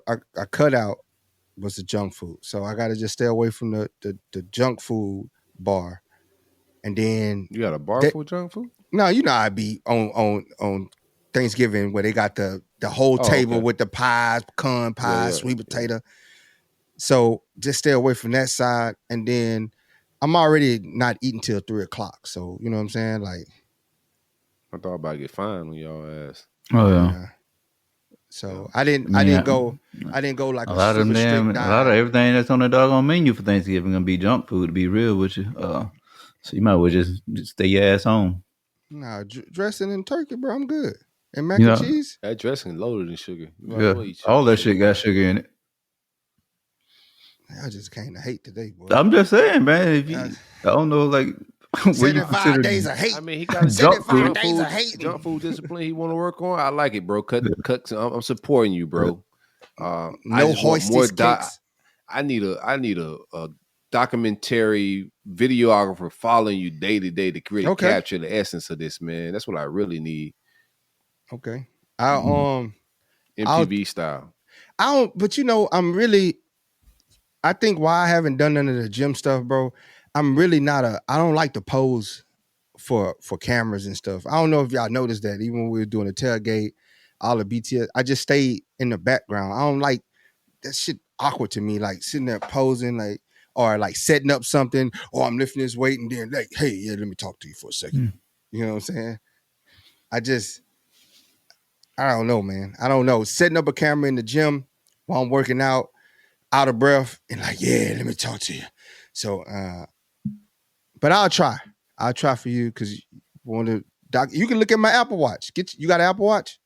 cut out was the junk food. So I gotta just stay away from the junk food bar. And then you got a bar for junk food? No, I'd be on Thanksgiving where they got the whole table with the pies, pecan pie, sweet potato. So just stay away from that side. And then I'm already not eating till 3:00. So you know what I'm saying? Like I thought about get fined on y'all ass. Oh yeah. So I didn't go like a lot of them. A lot of everything that's on the doggone menu for Thanksgiving gonna be junk food. To be real with you, so you might well just stay your ass home. Nah, dressing and turkey, bro. I'm good. And mac and cheese. That dressing loaded in sugar. Yeah, all that shit got sugar in it. I just came to hate today, boy. I'm just saying, man. If you, I don't know, like 75 days of hate. I mean, he got 75 days of hate. Junk food discipline he want to work on. I like it, bro. Cut. I'm supporting you, bro. No hoisted kicks. I need a documentary videographer following you day to day to really capture the essence of this, man. That's what I really need. Okay. MTV style. But I think why I haven't done none of the gym stuff, bro. I'm really I don't like to pose for cameras and stuff. I don't know if y'all noticed that even when we were doing the tailgate, all the BTS, I just stayed in the background. I don't like that shit awkward to me, like sitting there posing, like, or like setting up something, or I'm lifting this weight and then like, hey, yeah, let me talk to you for a second. You know what I'm saying? I don't know, man. I don't know. Setting up a camera in the gym while I'm working out of breath and like, yeah, let me talk to you. So, but I'll try for you because you can look at my Apple Watch. You got an Apple Watch?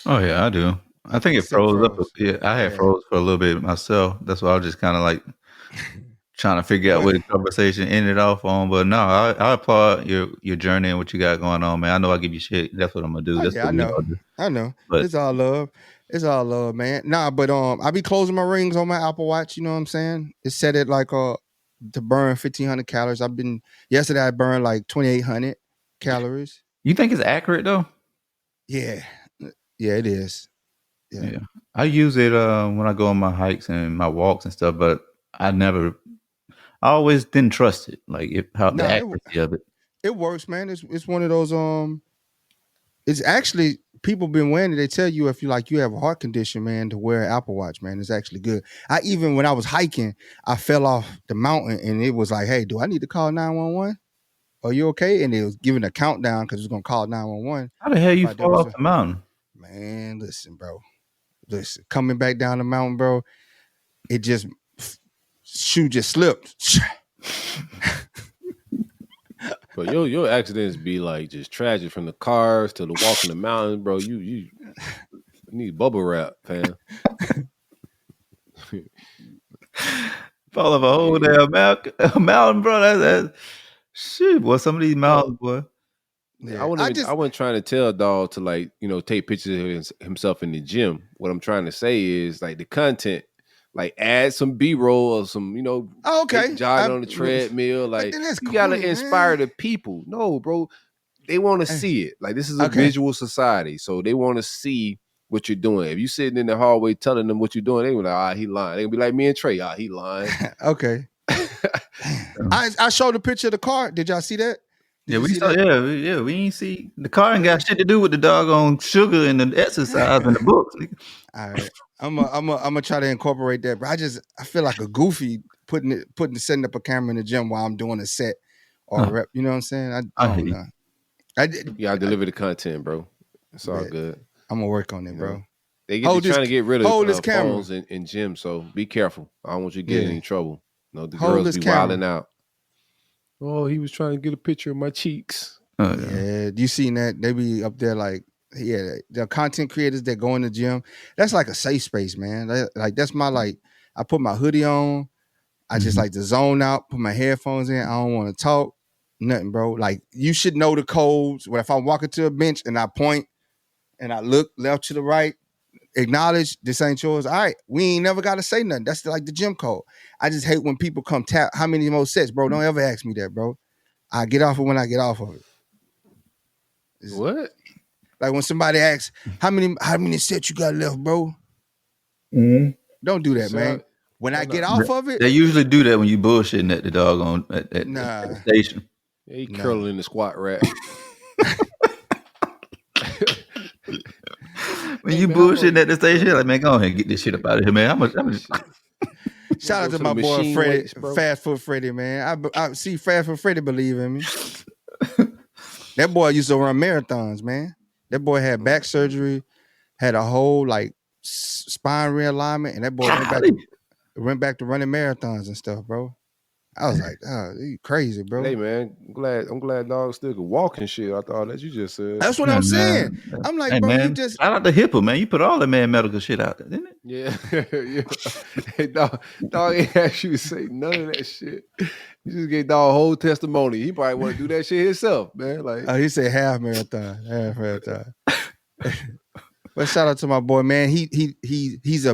Oh yeah, I do. I think it froze up. Yeah, I had froze for a little bit myself. That's why I was just kind of like trying to figure out where the conversation ended off on. But no, I applaud your journey and what you got going on, man. I know I'll give you shit. That's what I'm gonna do. That's what I know. But it's all love. It's all love, man. Nah, but I be closing my rings on my Apple Watch. You know what I'm saying? It's set at like to burn 1,500 calories. Yesterday I burned like 2,800 calories. You think it's accurate though? Yeah, it is. Yeah. I use it when I go on my hikes and my walks and stuff, but I always didn't trust it. Like the accuracy of it. It works, man. It's one of those. It's actually people been wearing it. They tell you if you have a heart condition, man, to wear an Apple Watch, man. It's actually good. When I was hiking, I fell off the mountain and it was like, hey, do I need to call 911? Are you okay? And it was giving a countdown because it was gonna call 911. How the hell you fall off the mountain? Man, listen, bro. Coming back down the mountain, bro. It just shoe just slipped. But your accidents be like just tragic from the cars to the walk in the mountains, bro. You need bubble wrap, fam. Fall off a whole damn mountain, bro. That's shit, boy. Some of these mountains, boy. Yeah. I wasn't trying to tell dog to take pictures of himself in the gym. What I'm trying to say is like the content, like add some B-roll or some, jogging on the treadmill. Like you gotta inspire the people. No, bro, they want to see it. Like this is a visual society, so they want to see what you're doing. If you sitting in the hallway telling them what you're doing, they be like, he lying. They gonna be like me and Trey, he lying. Okay. I showed a picture of the car. Did y'all see that? Yeah, we saw. Yeah, we ain't see the car ain't got shit to do with the doggone sugar and the exercise and the books. All right, I'm gonna try to incorporate that, but I feel like a goofy setting up a camera in the gym while I'm doing a set or rep. You know what I'm saying? I don't know. You gotta deliver the content, bro. It's all good. I'm gonna work on it, bro. They're trying to get rid of phones in gyms, so be careful. I don't want you to get in any trouble. You know, the girls be wilding out. Oh, he was trying to get a picture of my cheeks. Yeah, you seen that? They be up there like, the content creators that go in the gym. That's like a safe space, man. That's my I put my hoodie on. I just like to zone out, put my headphones in. I don't want to talk, nothing, bro. Like, you should know the codes. Where if I'm walking to a bench and I point and I look left to the right, acknowledge this ain't yours. All right, we ain't never got to say nothing. That's like the gym code. I just hate when people come tap how many more sets, bro. Don't ever ask me that, bro. I get off it when I get off of it. What? Like when somebody asks how many sets you got left, bro. Don't do that, man. When I get off of it, they usually do that when you bullshitting at the doggone at the station. Yeah, he curling in the squat rack. When you bullshitting at the station, like, man, go ahead and get this shit up out of here, man. Shout out to my boy Freddie, Fast Foot Freddie, man. I see Fast Foot Freddie believe in me. That boy used to run marathons, man. That boy had back surgery, had a whole spine realignment, and that boy went back to running marathons and stuff, bro. I was like, oh, you crazy, bro. Hey, man, I'm glad dog still could walk and shit. I thought that you just said. That's what I'm saying. I'm like, hey, bro, man, you just shout out to Hippo, man. You put all the medical shit out there, didn't it? Yeah. Hey, dog ain't asked you to say none of that shit. You just gave dog a whole testimony. He probably want to do that shit himself, man. Like, he said half marathon. But shout out to my boy, man. He's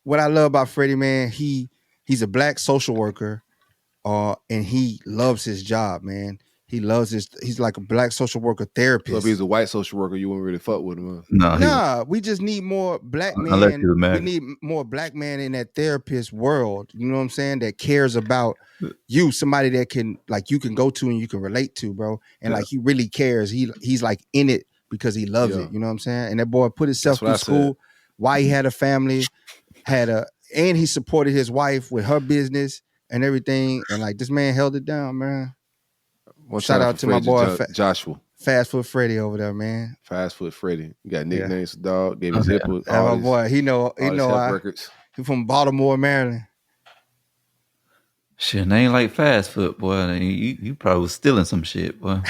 what I love about Freddie, man. He's a black social worker. And he loves his job, man. He's like a black social worker therapist. So if he's a white social worker, you wouldn't really fuck with him, huh? Nah, we just need more black men. We need more black men in that therapist world. You know what I'm saying? That cares about you, somebody that can, like, you can go to and you can relate to, bro. And like, he really cares. He's like in it because he loves it. You know what I'm saying? And that boy put himself through school. Why he had a family, and he supported his wife with her business and everything, and like, this man held it down, man. Shout out to my boy Joshua, Fast Foot Freddy over there, man. Fast Foot Freddy, you got nicknames, dog. Gave his hip. My boy, he know. Records. He from Baltimore, Maryland. Shit, name like Fast Foot, boy. You probably was stealing some shit, boy.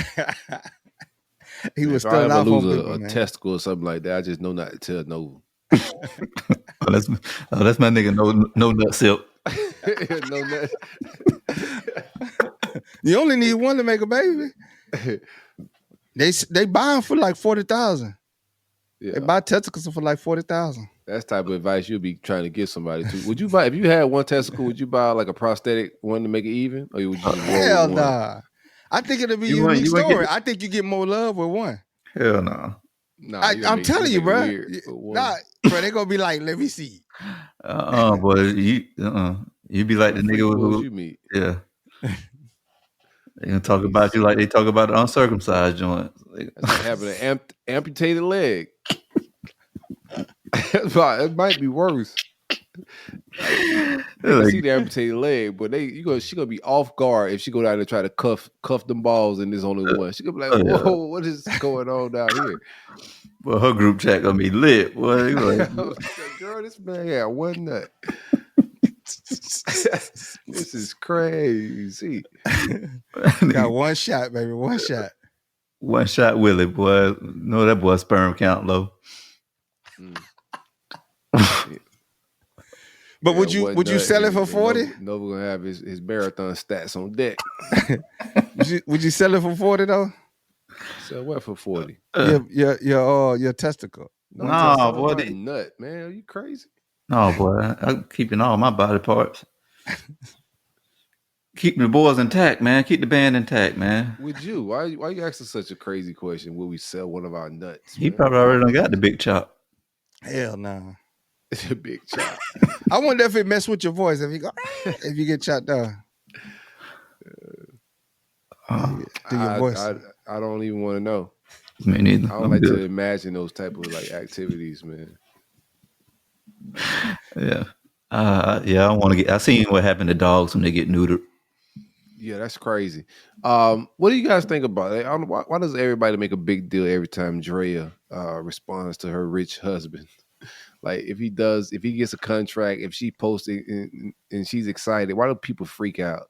He was stealing off on people, a testicle or something like that. I just know not to tell no. That's my nigga. No nut silk. No nut. You only need one to make a baby. They buy them for like 40,000. Yeah. They buy testicles for like 40,000. That's the type of advice you'll be trying to give somebody to. Would you buy, if you had one testicle, would you buy like a prosthetic one to make it even, or would you just hell nah? I think it'll be a unique story. I think you get more love with one. Hell no. Nah, I'm telling you, bro. Nah, bro, they gonna be like, let me see. Boy, you be like the nigga who you meet. Yeah. They gonna talk about you like they talk about the uncircumcised joint. That's having an amputated leg. It might be worse. Like, see the amputated leg, but she gonna be off guard if she go down there and try to cuff them balls and there's only one. She gonna be like, whoa, what is going on down here? Well, her group chat gonna be lit. Boy, like, girl, this man had one nut. This is crazy. Got one shot, baby. One shot. One shot Willie, boy. No, that boy sperm count low. But would you sell it for 40? Nova gonna have his marathon stats on deck. would you sell it for 40 though? Sell what for 40? Your testicle. No, boy, nut, man. Are you crazy? No, boy. I'm keeping all my body parts. Keep the boys intact, man. Keep the band intact, man. Would you? Why you asking such a crazy question? Will we sell one of our nuts? He probably already done got the big chop. Hell no. It's a big chop. I wonder if it mess with your voice if you get chopped down. Your voice. I don't even want to know. Me neither. I don't like to imagine those type of like activities, man. Yeah. I want to get. I seen what happened to dogs when they get neutered. Yeah, that's crazy. What do you guys think about it? I don't know, why does everybody make a big deal every time Drea responds to her rich husband? Like if he gets a contract, if she posts it and she's excited, why do people freak out?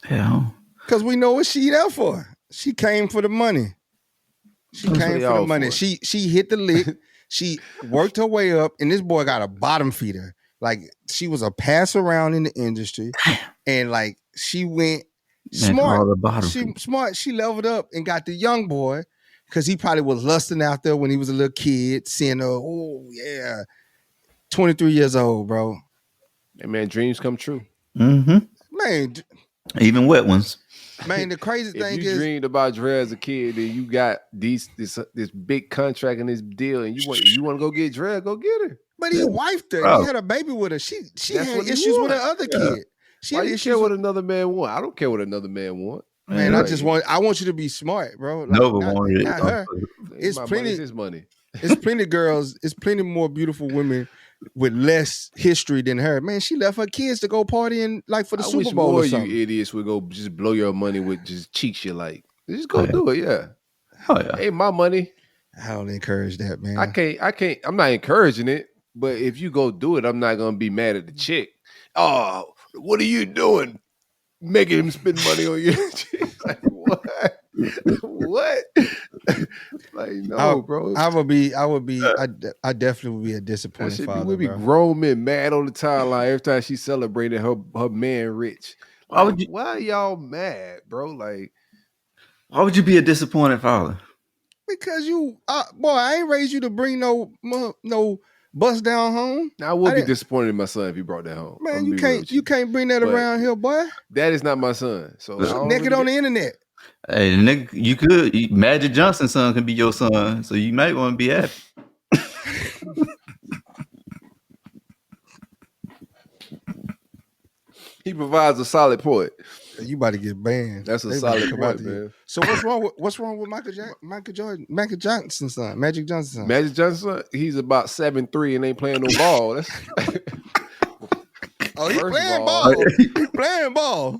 Yeah. Because we know what she there for. She came for the money. She That's came what for y'all the money. for. She hit the lick. She worked her way up, and this boy got a bottom feeder. Like she was a pass around in the industry, and like she went smart. Smart. She leveled up and got the young boy because he probably was lusting out there when he was a little kid, seeing her. Oh yeah, 23 years old, bro. Hey man, dreams come true. Mm-hmm. Man, even wet ones. Man, the crazy thing if you dreamed about Dre as a kid, and you got this big contract and this deal, and you want to go get Dre, go get her. But he wifed her. He had a baby with her. She had issues with her other kid. She Why had you issues care what another man want? I don't care what another man want. Man, I want you to be smart, bro. Like, not her. It's plenty. It's his money. It's plenty girls. It's plenty more beautiful women with less history than her. Man, she left her kids to go partying like for the Super Bowl or something. You idiots would go just blow your money with just cheeks you like. Just go do it, yeah. Oh yeah. Hey, my money. I don't encourage that, man. I can't. I'm not encouraging it, but if you go do it, I'm not gonna be mad at the chick. Oh, what are you doing? Making him spend money on you? Like what? What? Like no, bro. I definitely would be a disappointed father. We be grown men mad on the timeline every time she celebrated her man rich. Like, why are y'all mad, bro? Like, why would you be a disappointed father? Because you, boy, I ain't raised you to bring no bus down home. Now I would be disappointed in my son if he brought that home. Man, you can't bring that around here, boy. That is not my son. So naked on the internet. Hey, nigga, you could. Magic Johnson's son can be your son, so you might want to be happy. He provides a solid point. You about to get banned. That's a solid point, man. So what's wrong with Michael Johnson's son? Magic Johnson's son? Magic Johnson, he's about 7'3" and ain't playing no ball. That's he playing ball. He playing ball.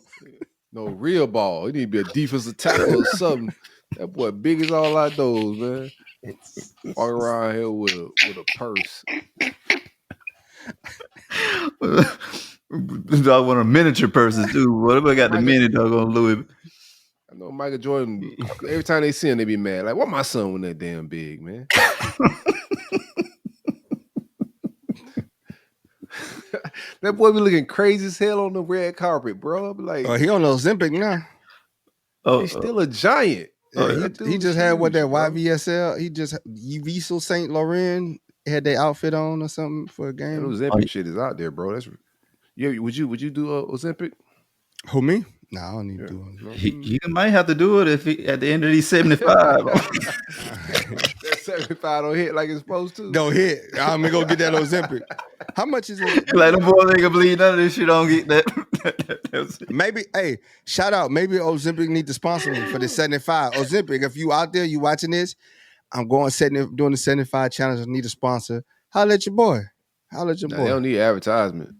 No real ball. He need to be a defensive tackle or something. That boy big as all outdoors, man. Walk around here with a purse. Dog want a miniature purses too. What if I got the mini dog on Louis? I know Michael Jordan. Every time they see him, they be mad. Like, why my son wasn't that damn big, man? That boy be looking crazy as hell on the red carpet, bro. Like, he on the Ozempic now. He's still a giant. He just had that YVSL. He just Universal Saint Laurent had their outfit on or something for a game. Ozempic shit is out there, bro. That's would you do Ozempic? Who, me? No, I don't need to do it. He might have to do it if he at the end of these 75. That 75 don't hit like it's supposed to. Don't hit. I'm gonna go get that Ozempic. How much is it? Like the boy ain't gonna believe none of this shit. Don't get that. Maybe, hey, shout out. Maybe Ozempic need to sponsor me for the 75. Ozempic, if you out there, you watching this, I'm doing the 75 challenge. I need a sponsor. Holla at your boy. They don't need advertisement.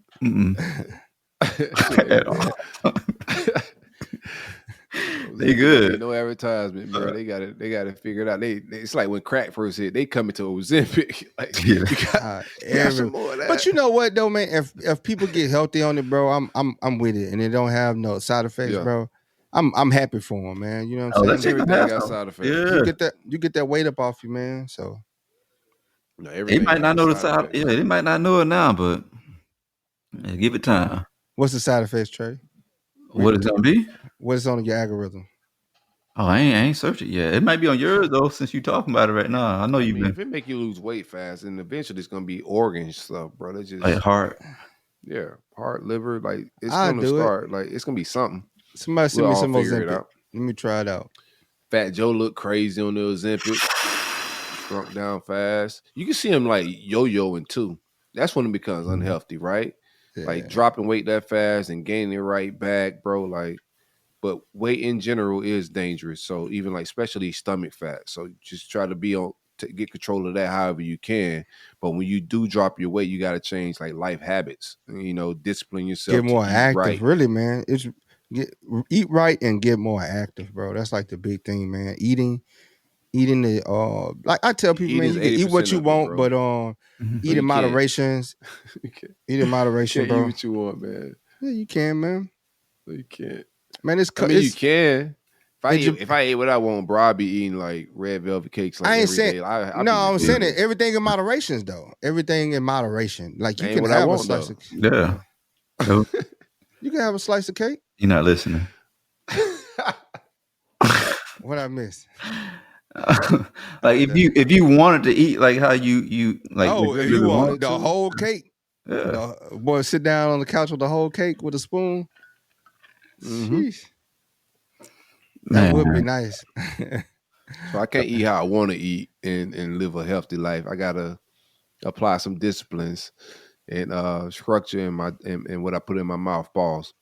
They good. No advertisement, bro. They got it figured out. It's like when crack first hit, they come into Ozempic. Like, you got some more of that. But you know what though, man? If people get healthy on it, bro, I'm with it, and they don't have no side effects, bro. I'm happy for them, man. You know what I'm saying? Everything got side effects. Yeah. You get that weight up off you, man. So they might not know the side. Yeah, they might not know it now, but give it time. What's the side effects, Trey? What it's gonna be? What is on your algorithm? Oh, I ain't searched it yet. It might be on yours though, since you're talking about it right now. I know you've been. If it make you lose weight fast, and eventually it's gonna be organ stuff, bro. That's just like heart. Yeah, heart, liver. Like it's gonna start. Like it's gonna be something. Somebody send me some Ozempic. Let me try it out. Fat Joe looked crazy on the Ozempic. Shrunk down fast. You can see him like yo-yoing too. That's when it becomes unhealthy, right? Yeah. Like dropping weight that fast and gaining it right back, bro. Like, but weight in general is dangerous. So even like, especially stomach fat. So just try to get control of that however you can. But when you do drop your weight, you got to change like life habits. You know, discipline yourself. Get more active, right. Really, man. It's Eat right and get more active, bro. That's like the big thing, man. Eating the like I tell people, Eat man, is you can eat what 80% you of it, want, bro. but So eat in you can't. moderations. Eat in moderation, You can't eat bro. what you want, man. Yeah, you can, man. No, you can't. Man, I mean, you it's can. in If I ate what I want, bro, I'd be eating like red velvet cakes like I ain't every saying day. I'd no. be I'm saying it. ridiculous. Everything in moderations, though. Everything in moderation. Like That you ain't can what I have a want, slice though. of. Yeah. No, You can have a slice of cake. you're not listening. What I miss? Like if you wanted to eat like how you like Oh, really you want want the to, whole cake? yeah. Boy, sit down on the couch with the whole cake with a spoon. Mhm. Sheesh. That Man. would be nice. So I can't eat how I want to eat and live a healthy life. I gotta apply some disciplines and structure in what I put in my mouth. Balls.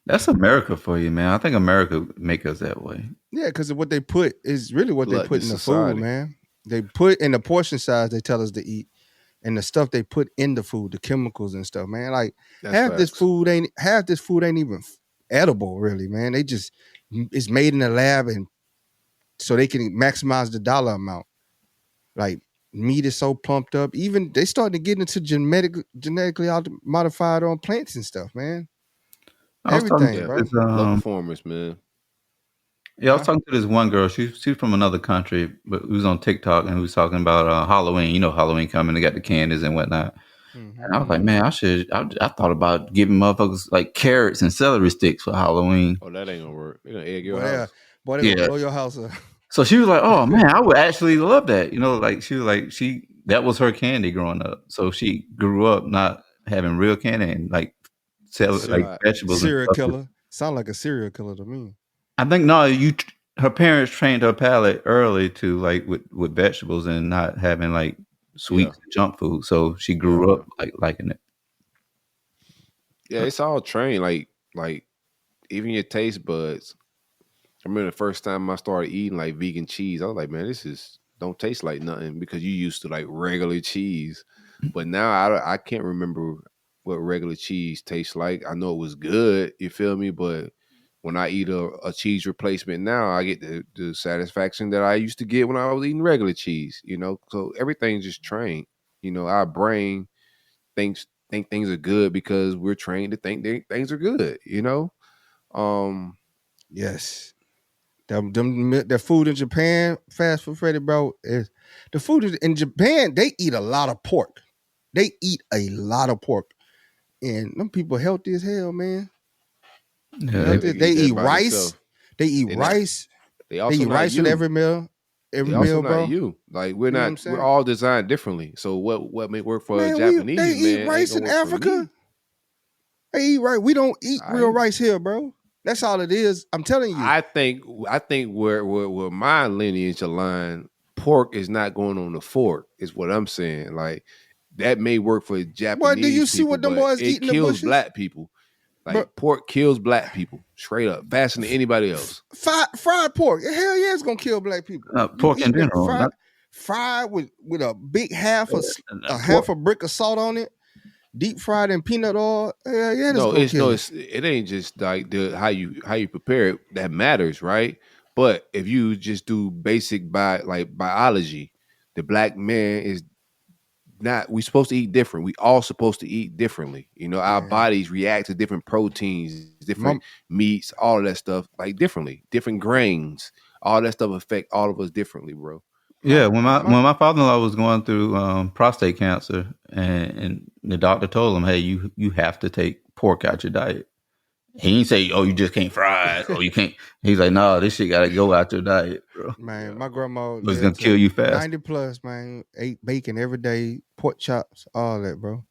That's America for you, man. I think America make us that way. Yeah, because what they put is really what they put Gluttonous in the society. food, man. They put in the portion size they tell us to eat, and the stuff they put in the food, the chemicals and stuff, man. Like That's half this facts. food ain't even edible, really, man. They just it's made in the lab, and so they can maximize the dollar amount. Like meat is so pumped up. Even they starting to get into genetically modified on plants and stuff, man. I was talking Everything, to Yeah, bro. this low performance, man. I was talking to this one girl. She's from another country, but we was on TikTok and we was talking about Halloween. You know, Halloween coming. They got the candies and whatnot. Mm-hmm. And I was like, man, I thought about giving motherfuckers like carrots and celery sticks for Halloween. Oh, that ain't gonna work. They gonna egg your Boy, house. they gonna blow your house up. So she was like, oh man, I would actually love that. You know, like she was like, that was her candy growing up. So she grew up not having real candy and like like vegetables and Serial stuff. killer. Sound like a serial killer to me. I think no, her parents trained her palate early to like with vegetables and not having like sweets and junk food. So she grew up like liking it. Yeah, it's all trained. Like even your taste buds. I remember the first time I started eating like vegan cheese, I was like, man, this don't taste like nothing because you used to like regular cheese. But now I can't remember what regular cheese tastes like. I know it was good, you feel me? But when I eat a cheese replacement now, I get the satisfaction that I used to get when I was eating regular cheese, you know? So everything's just trained. You know, our brain think things are good because we're trained to think things are good, you know? Yes. The food in Japan, fast food Freddy, bro, is the food in Japan, they eat a lot of pork. They eat a lot of pork. And them people healthy as hell, man. Yeah, They eat rice. They eat rice. They They also eat not rice you. with every meal. They also not bro. you. Like we're You know what I'm not. saying? We're all designed differently. So what may work for Man, a Japanese they man eat rice ain't in gonna work for Africa. me. They eat rice. We don't eat real rice here, bro. That's all it is. I'm telling you. I think where my lineage aligned, pork is not going on the fork. Is what I'm saying. Like that may work for Japanese Boy, do you see people, what them but boys it eat in the kills bushes? black people. Like pork kills black people straight up, faster than anybody else. Fried pork. Hell yeah, it's gonna kill black people. Pork in that general. fried with a big half a brick of salt on it, deep fried in peanut oil. Hell yeah, It ain't just like how you prepare it that matters, right? But if you just do basic biology, the black man is not. We supposed to eat different. We all supposed to eat differently. You know, our bodies react to different proteins, different meats, all of that stuff like differently. Different grains, all that stuff affect all of us differently, bro. Yeah, when my father-in-law was going through prostate cancer, and the doctor told him, "Hey, you have to take pork out your diet." He didn't say, "Oh, you just can't fry it," or you can't. He's like, "No, this shit got to go out your diet, bro." Man, my grandma was gonna kill you fast. 90 plus, man. Ate bacon every day, pork chops, all that, bro.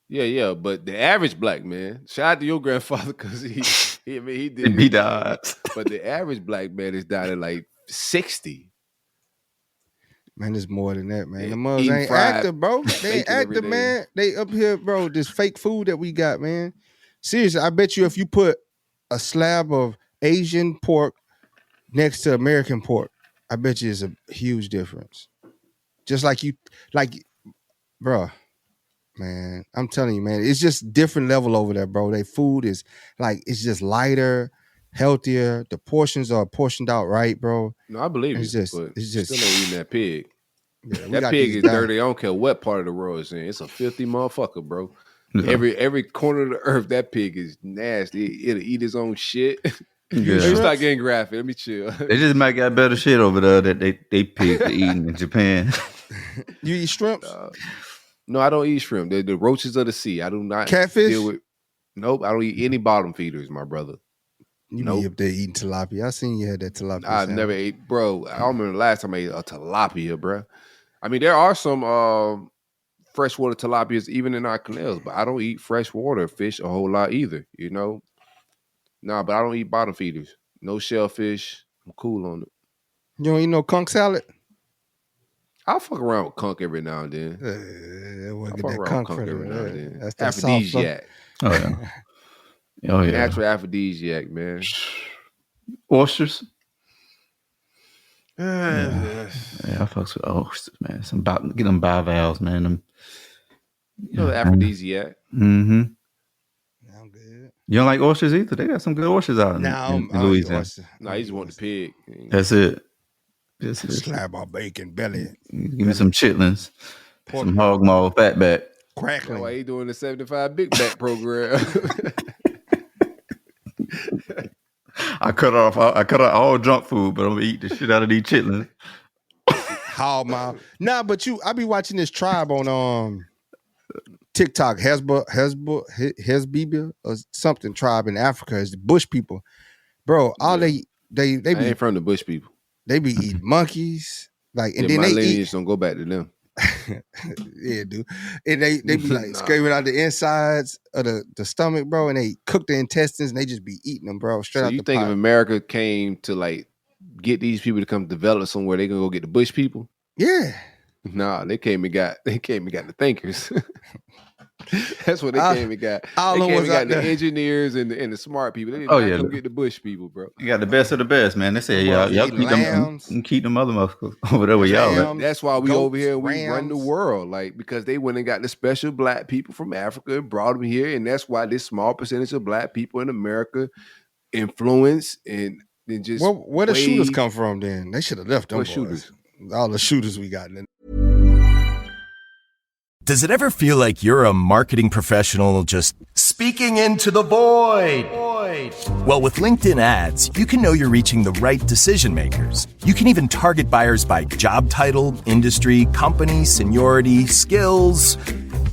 Yeah, but the average black man, shout out to your grandfather because he did. He died. But the average black man is down at like 60. Man, it's more than that, man. The mothers ain't active, bro. They ain't active, man. They up here, bro. This fake food that we got, man. Seriously, I bet you if you put a slab of Asian pork next to American pork, I bet you it's a huge difference. Just like bro, man. I'm telling you, man. It's just different level over there, bro. Their food is like it's just lighter, healthier. The portions are portioned out right, bro. No, I believe It's you, just, but it's just. still ain't eating that pig. Yeah, we That got pig these is down. dirty. I don't care what part of the world it's in. It's a filthy motherfucker, bro. Yeah. Every corner of the earth, that pig is nasty. It'll eat its own shit. Yeah. Let me start getting graphic. Let me chill. They just might got better shit over there that they pick to eating in Japan. You eat shrimps? No, I don't eat shrimp. They're the roaches of the sea. I do not Catfish? deal with. Nope, I don't eat any bottom feeders, my brother. You Nope. be up there eating tilapia. I seen you had that tilapia. I've never ate, bro. I don't remember the last time I ate a tilapia, bro. I mean, there are some freshwater tilapias even in our canals, but I don't eat freshwater fish a whole lot either, you know? Nah, but I don't eat bottom feeders. No shellfish. I'm cool on it. You don't eat no conch salad? I'll fuck around with conch every now and then. We'll I'll get fuck that around with conch conch every for now that. and then. That's that soft Aphrodisiac. Oh yeah. Oh yeah. Natural aphrodisiac, man. Oysters. Yeah, I fucks with oysters, man. Get them bivalves, man. Them, aphrodisiac. Mm-hmm. I'm good. You don't like oysters either? They got some good oysters out in Louisiana. No, I just want the pig. That's it. Slab of bacon belly. Give me some chitlins, some hog maw, fat back. Crackling. Why he doing the 75 big back program? I cut out all junk food, but I'm gonna eat the shit out of these chitlins. Hog maw. Nah, but I be watching this tribe on TikTok, Hezbollah or something tribe in Africa. It's the bush people, bro. All they be ain't from the bush people. They be eating monkeys, like, and then my they lineage eat. don't go back to them. Yeah, dude. And they be like scraping out the insides of the stomach, bro, and they cook the intestines and they just be eating them, bro. Straight So out you the think pot. if America came to like get these people to come develop somewhere, they gonna go get the bush people? Yeah. Nah, they came and got the thinkers. That's what they came and got. They came and got the engineers and the smart people. They didn't come get the bush people, bro. You got the best of the best, man. They say y'all keep them other motherfuckers over there with y'all. That's why we over here and we run the world, like, because they went and got the special black people from Africa and brought them here, and that's why this small percentage of black people in America influence and then just where the shooters come from? Then they should have left them boys. Shooters? All the shooters we got. Does it ever feel like you're a marketing professional just speaking into the void? Well, with LinkedIn ads, you can know you're reaching the right decision makers. You can even target buyers by job title, industry, company, seniority, skills.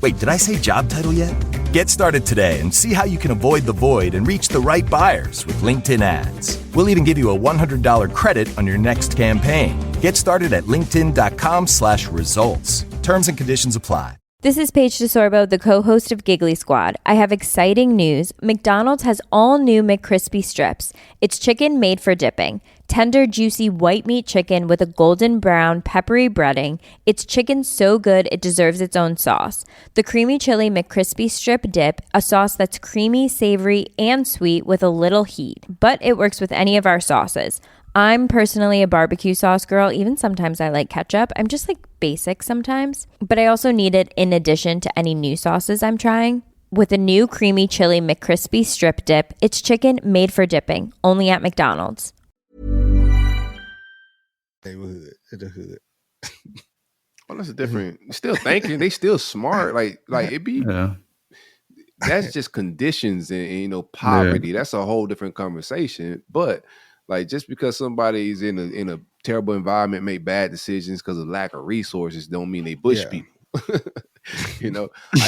Wait, did I say job title yet? Get started today and see how you can avoid the void and reach the right buyers with LinkedIn ads. We'll even give you a $100 credit on your next campaign. Get started at linkedin.com/results. Terms and conditions apply. This is Paige DeSorbo, the co-host of Giggly Squad. I have exciting news. McDonald's has all new McCrispy strips. It's chicken made for dipping. Tender, juicy white meat chicken with a golden brown, peppery breading. It's chicken so good it deserves its own sauce. The creamy chili McCrispy strip dip, a sauce that's creamy, savory, and sweet with a little heat. But it works with any of our sauces. I'm personally a barbecue sauce girl. Even sometimes I like ketchup. I'm just like basic sometimes. But I also need it in addition to any new sauces I'm trying. With a new creamy chili McCrispy strip dip, it's chicken made for dipping, only at McDonald's. Neighborhood, in the hood. Well, that's a different. Still thinking, they still smart. Like it be. Yeah. That's just conditions and poverty. Yeah. That's a whole different conversation. But like, just because somebody's in a terrible environment, make bad decisions because of lack of resources, don't mean they bush people. I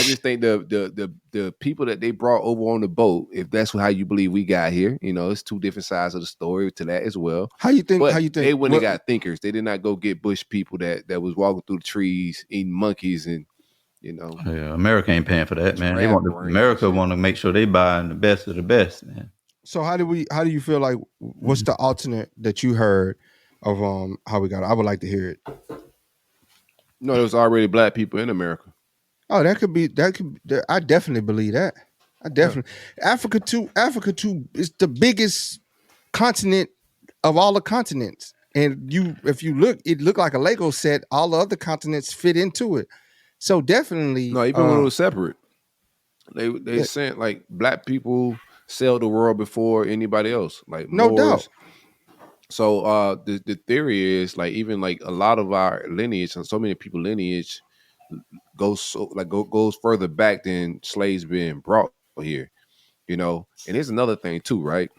just think the people that they brought over on the boat, if that's how you believe we got here, it's two different sides of the story to that as well. How you think they wouldn't have got thinkers? They did not go get bush people that was walking through the trees eating monkeys and Yeah, America ain't paying for that, man. America want to make sure they buying the best of the best, man. So how do you feel like, what's the alternate that you heard of how we got it? I would like to hear it. No, there was already black people in America. Oh, that could I definitely believe that. Africa too is the biggest continent of all the continents. And if you look, it looked like a Lego set. All the other continents fit into it. So definitely, No, even when it was separate, they sent like black people sailed the world before anybody else, like no Moors. doubt. So the theory is like even like a lot of our lineage and so many people lineage goes further back than slaves being brought here, you know. And here's another thing too, right?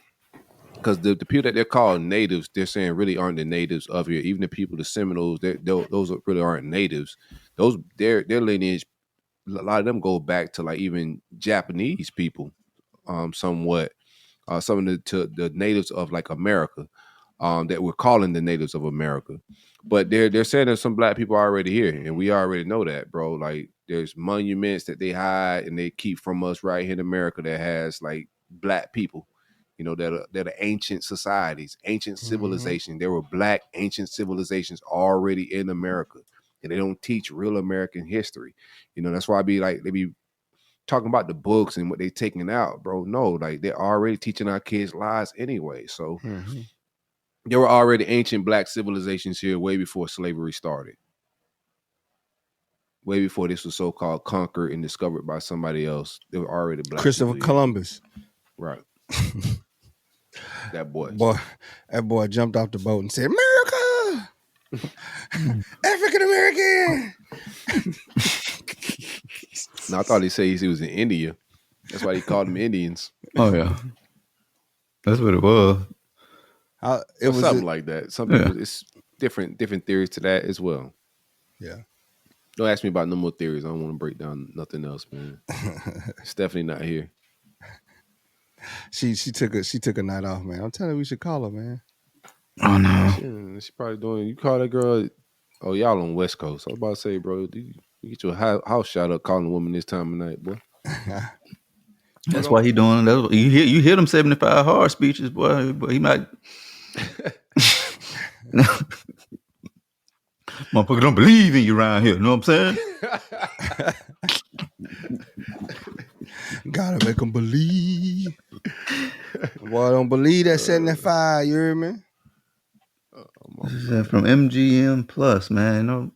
Because the people that they're called natives, they're saying really aren't the natives of here. Even the people, the Seminoles, those really aren't natives. Those their lineage, a lot of them go back to like even Japanese people, somewhat. Some of the natives of like America, that we're calling the natives of America. But they're saying there's some black people already here, and we already know that, bro. Like there's monuments that they hide and they keep from us right here in America that has like black people, you know, that are ancient societies, ancient civilization. There were black ancient civilizations already in America, and they don't teach real American history. You know, that's why they be talking about the books and what they taking out, bro. No, like they're already teaching our kids lies anyway. So there were already ancient black civilizations here way before slavery started. Way before this was so-called conquered and discovered by somebody else. There were already black Christopher people here. Columbus. Right. That boy. That boy jumped off the boat and said, America! African American! No, I thought he said he was in India. That's why he called them Indians. Oh yeah, that's what it was. It was something like that. Some people, it's different theories to that as well. Yeah. Don't ask me about no more theories. I don't want to break down nothing else, man. Stephanie not here. She took a night off, man. I'm telling you, we should call her, man. Oh no, she probably doing. You call that girl? Oh, y'all on West Coast. I was about to say, bro, you get your house shot up calling a woman this time of night, boy. That's why he doing that. You hear them 75 hard speeches, boy. But he might. Motherfucker don't believe in you around here. You know what I'm saying? Gotta make them believe. Boy, I don't believe that 75. You hear me? This is from MGM Plus, man.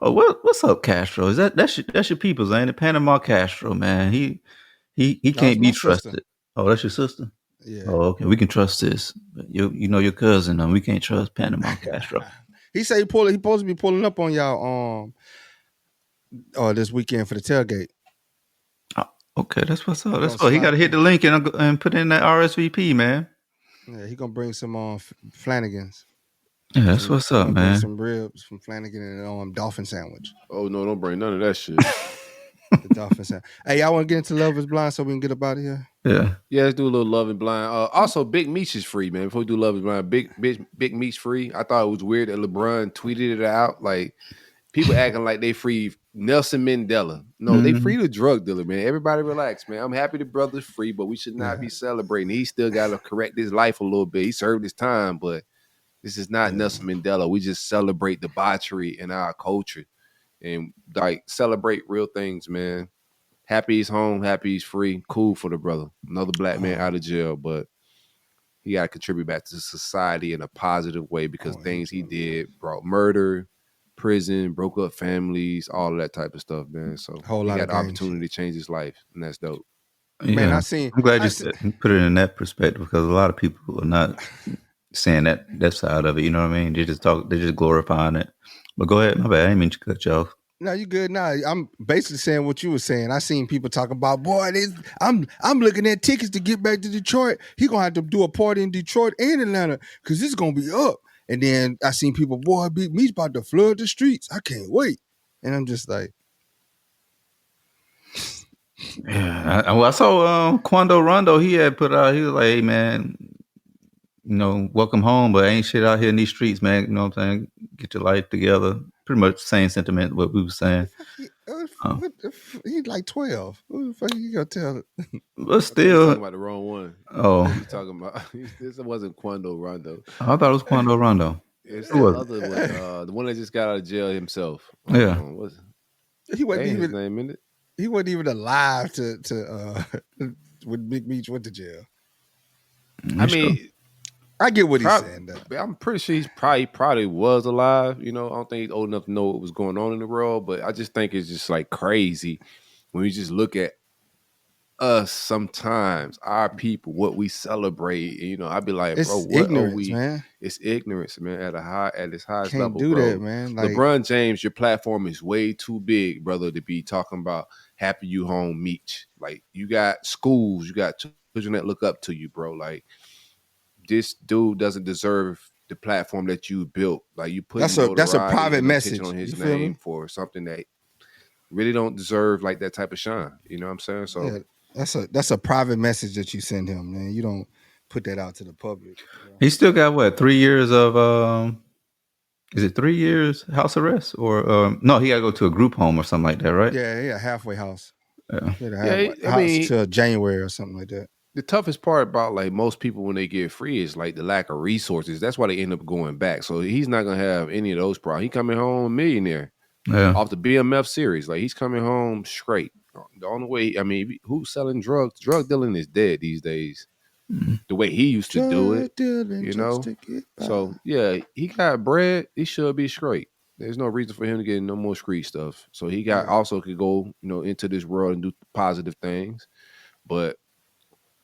Oh, what's up, Castro? Is that's your people's, ain't it? Panama Castro, man. He can't be trusted. Sister. Oh, that's your sister? Yeah. Oh, okay. We can trust this. But you know your cousin, we can't trust Panama Castro. He said he supposed to be pulling up on y'all this weekend for the tailgate. Oh, okay, that's what's up. That's what he got to hit the link and put in that RSVP, man. Yeah, he gonna bring some Flanagan's. Yeah, that's what's up, man. Some ribs from Flanagan and dolphin sandwich. Oh no, don't bring none of that shit. The dolphin sandwich. Hey, y'all want to get into Love Is Blind so we can get up out of here? Yeah. Yeah, let's do a little Love and Blind. Also, Big Meech is free, man. Before we do Love is Blind, Big Meech free. I thought it was weird that LeBron tweeted it out. Like people acting like they free Nelson Mandela. No, they free the drug dealer, man. Everybody relax, man. I'm happy the brother's free, but we should not be celebrating. He still got to correct his life a little bit. He served his time, but this is not Nelson Mandela. We just celebrate debauchery in our culture and like celebrate real things, man. Happy he's home, happy he's free. Cool for the brother. Another black man out of jail, but he got to contribute back to society in a positive way because things he did brought murder, prison, broke up families, all of that type of stuff, man. So he got the opportunity to change his life, and that's dope. Yeah. Man, I'm glad you put it in that perspective because a lot of people are not saying that side of it. You know what I mean? They're just glorifying it. But go ahead, my bad. I didn't mean to cut you off. No, you good. No, I'm basically saying what you were saying. I seen people talking about, boy, I'm looking at tickets to get back to Detroit. He gonna have to do a party in Detroit and Atlanta because it's gonna be up. And then I seen people, boy, Big Meech about to flood the streets. I can't wait. And I'm just like, yeah. I saw Quando Rondo. He had put out. He was like, hey, man, welcome home, but ain't shit out here in these streets, man. You know what I'm saying? Get your life together. Pretty much the same sentiment what we were saying. He's like 12. Who the fuck you gonna tell? But still, talking about the wrong one. Oh, what you talking about? This wasn't Quando Rondo. I thought it was Quando Rondo. It's the other one, the one that just got out of jail himself. Yeah, he wasn't even his name in it. He wasn't even alive to when Big Meech went to jail. I mean, I get what he's saying. Though. I'm pretty sure he probably was alive. You know, I don't think he's old enough to know what was going on in the world, but I just think it's just like crazy when we just look at us sometimes, our people, what we celebrate. You know, I'd be like, it's bro, what ignorance, are we? Man. It's ignorance, man, at its highest Can't level. do bro. that, man. Like, LeBron James, your platform is way too big, brother, to be talking about happy you home, Meech. Like, you got schools, you got children that look up to you, bro. Like, this dude doesn't deserve the platform that you built. Like, you put that's a private message on his name for something that really don't deserve like that type of shine. You know what I'm saying? So yeah, that's a private message that you send him, man. You don't put that out to the public. You know? He still got what, 3 years of is it 3 years house arrest or no? He got to go to a group home or something like that, right? Yeah, halfway house. Yeah, I mean, till January or something like that. The toughest part about like most people when they get free is like the lack of resources. That's why they end up going back. So he's not gonna have any of those problems. He coming home a millionaire off the BMF series. Like he's coming home straight. The only way, I mean, who's selling drugs? Drug dealing is dead these days. The way he used to do it, you know. So yeah, he got bread. He should be straight. There's no reason for him to get no more street stuff. So he got also could go, you know, into this world and do positive things. But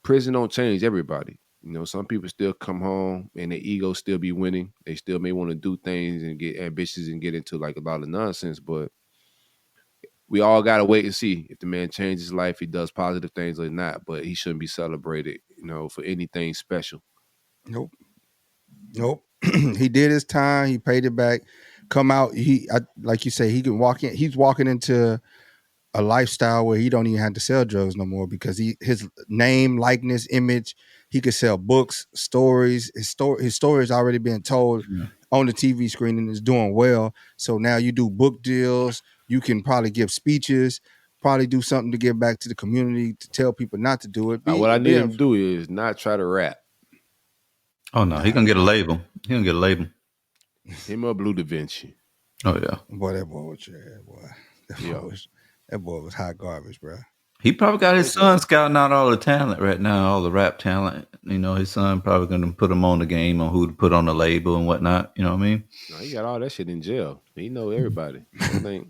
prison don't change everybody. You know, some people still come home and their ego still be winning. They still may want to do things and get ambitious and get into like a lot of nonsense. But we all got to wait and see if the man changes his life, he does positive things or not. But he shouldn't be celebrated, you know, for anything special. Nope. He did his time. He paid it back. Come out. Like you say, he can walk in. He's walking into a lifestyle where he don't even have to sell drugs no more because his name, likeness, image, he could sell books, stories. His story's already been told on the TV screen and is doing well. So now you do book deals. You can probably give speeches, probably do something to give back to the community to tell people not to do it. What I need him to do is not try to rap. Oh no, he gonna get a label. He gonna get a label. Him or Blue Da Vinci. Oh yeah, boy, that boy was your boy. That boy was hot garbage, bro. He probably got his son scouting out all the talent right now, all the rap talent. You know, his son probably going to put him on the game on who to put on the label and whatnot. You know what I mean? No, he got all that shit in jail. He know everybody. I think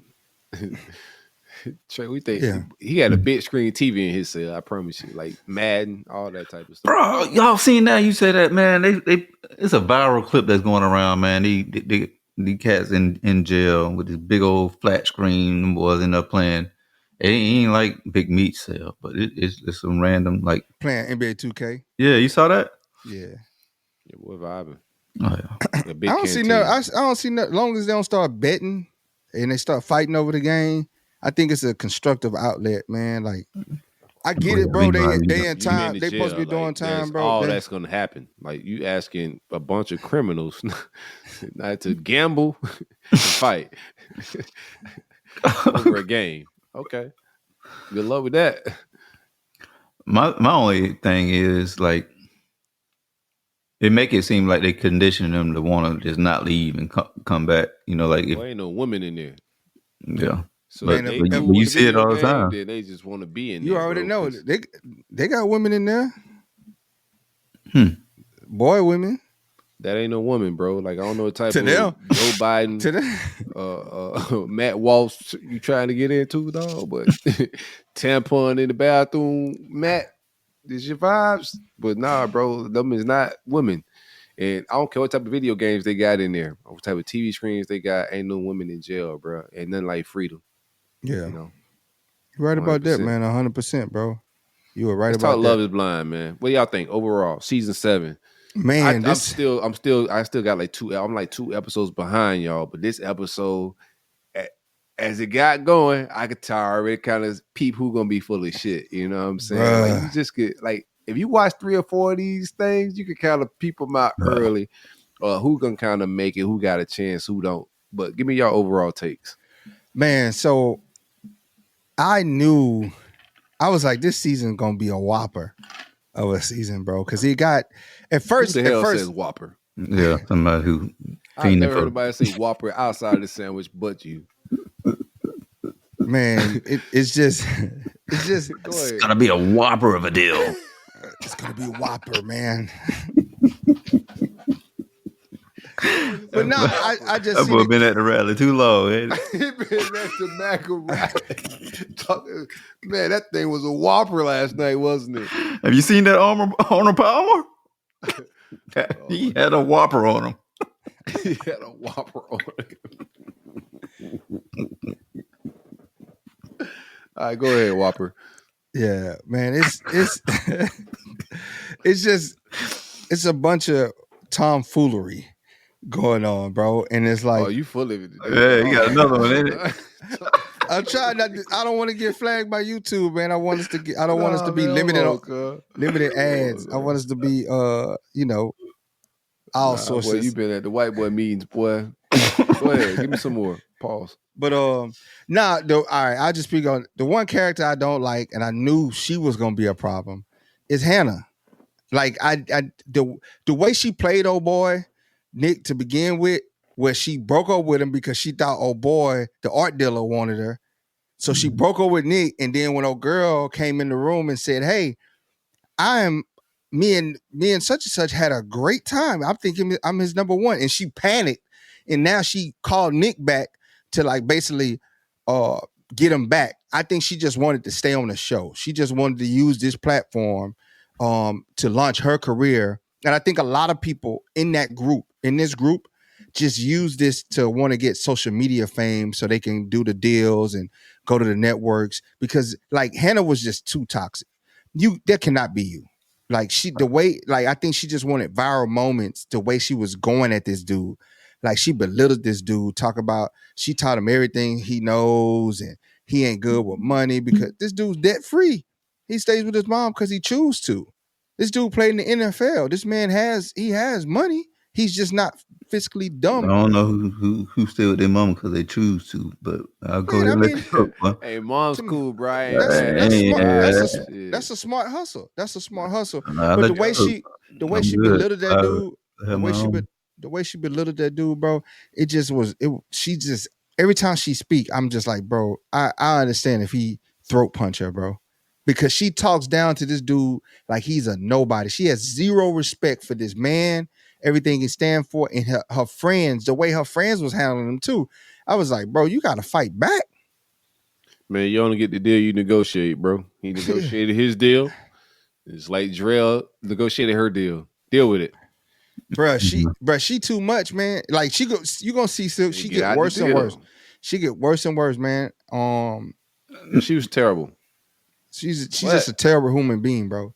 Trey, we think he had a big screen TV in his cell. I promise you, like Madden, all that type of stuff. Bro, y'all seen that? You say that, man? It's a viral clip that's going around, man. The cats in jail with this big old flat screen. Them boys end up playing. It ain't like Big Meech sale, but it's some random like playing NBA 2K. Yeah, you saw that? Yeah, we're vibing. Oh yeah. I don't see no. I don't see no. As long as they don't start betting and they start fighting over the game, I think it's a constructive outlet, man. Like I get it, bro. They in time. They supposed to be doing time, bro. All that's gonna happen. Like you asking a bunch of criminals not to gamble and fight over a game. Okay, good luck with that. My only thing is like it make it seem like they condition them to want to just not leave and come back. You know, like if ain't no women in there. Yeah. So but you see it all the time. They just want to be in there. You already know they got women in there. Boy, women. That ain't no woman, bro. Like I don't know what type to of them. Joe Biden, to them. Matt Walsh you trying to get into, dog. But tampon in the bathroom, Matt, this your vibes. But nah, bro, them is not women. And I don't care what type of video games they got in there, what type of TV screens they got. Ain't no women in jail, bro. Ain't nothing like freedom. Yeah, you know. You're right about that, man. 100%, bro. You were right Let's about talk that. Love Is Blind, man. What y'all think overall? Season 7. Man, I still got like I'm like 2 episodes behind y'all, but this episode, as it got going, I could tell already kind of peep who gonna be full of shit. You know what I'm saying? Like you just get like if you watch 3 or 4 of these things, you can kind of peep them out early, who gonna kind of make it, who got a chance, who don't. But give me your overall takes, man. So I knew I was like, this season gonna be a whopper of a season, bro, because he got at first. Who the hell says Whopper? Yeah, somebody who. I've never heard anybody say Whopper outside of the sandwich, but you. Man, it's just. It's gonna be a whopper of a deal. It's gonna be a whopper, man. But no, I just That see boy the, been at the rally too long. Ain't it? He been at the Mac rally. Man, that thing was a whopper last night, wasn't it? Have you seen that Arnold Palmer? He had a whopper on him. He had a whopper on him. All right, go ahead, Whopper. yeah, man, it's it's just it's a bunch of tomfoolery going on, bro, and it's like, Oh, you full of it today. Yeah, you got another one, ain't it? I'm trying not. I don't want to get flagged by YouTube, man. I want us to get. I don't want us to be limited ads. I want us to be, all sources. Boy, you been at the white boy meetings, boy. Go ahead, give me some more. Pause. But all right, I'll just speak on the one character I don't like, and I knew she was gonna be a problem, is Hannah. Like the way she played old boy Nick to begin with, where she broke up with him because she thought old boy, the art dealer, wanted her. So she broke up with Nick, and then when old girl came in the room and said, "Hey, me and such and such had a great time. I'm thinking I'm his number one," and she panicked, and now she called Nick back to like basically get him back. I think she just wanted to stay on the show. She just wanted to use this platform to launch her career. And I think a lot of people in this group, just use this to want to get social media fame so they can do the deals and go to the networks, because like Hannah was just too toxic. That cannot be you. Like I think she just wanted viral moments, the way she was going at this dude. Like she belittled this dude, she taught him everything he knows, and he ain't good with money because this dude's debt free. He stays with his mom because he chooses to. This dude played in the NFL. This man has money. He's just not fiscally dumb. I don't know who stay with their mama because they choose to, but I'll go ahead and let you cook. Hey, mom's cool, Brian. That's a smart hustle. That's a smart hustle. But the way she belittled that dude, the way she belittled that dude, bro, she just every time she speak, I'm just like, bro, I understand if he throat punch her, bro. Because she talks down to this dude like he's a nobody. She has zero respect for this man, everything he stands for, and her friends, the way her friends was handling him too. I was like, bro, you got to fight back. Man, you only get the deal you negotiate, bro. He negotiated his deal. It's like Dray negotiated her deal. Deal with it. Bruh, she too much, man. Like you gonna see she get worse and worse. She get worse and worse, man. She was terrible. She's just a terrible human being, bro.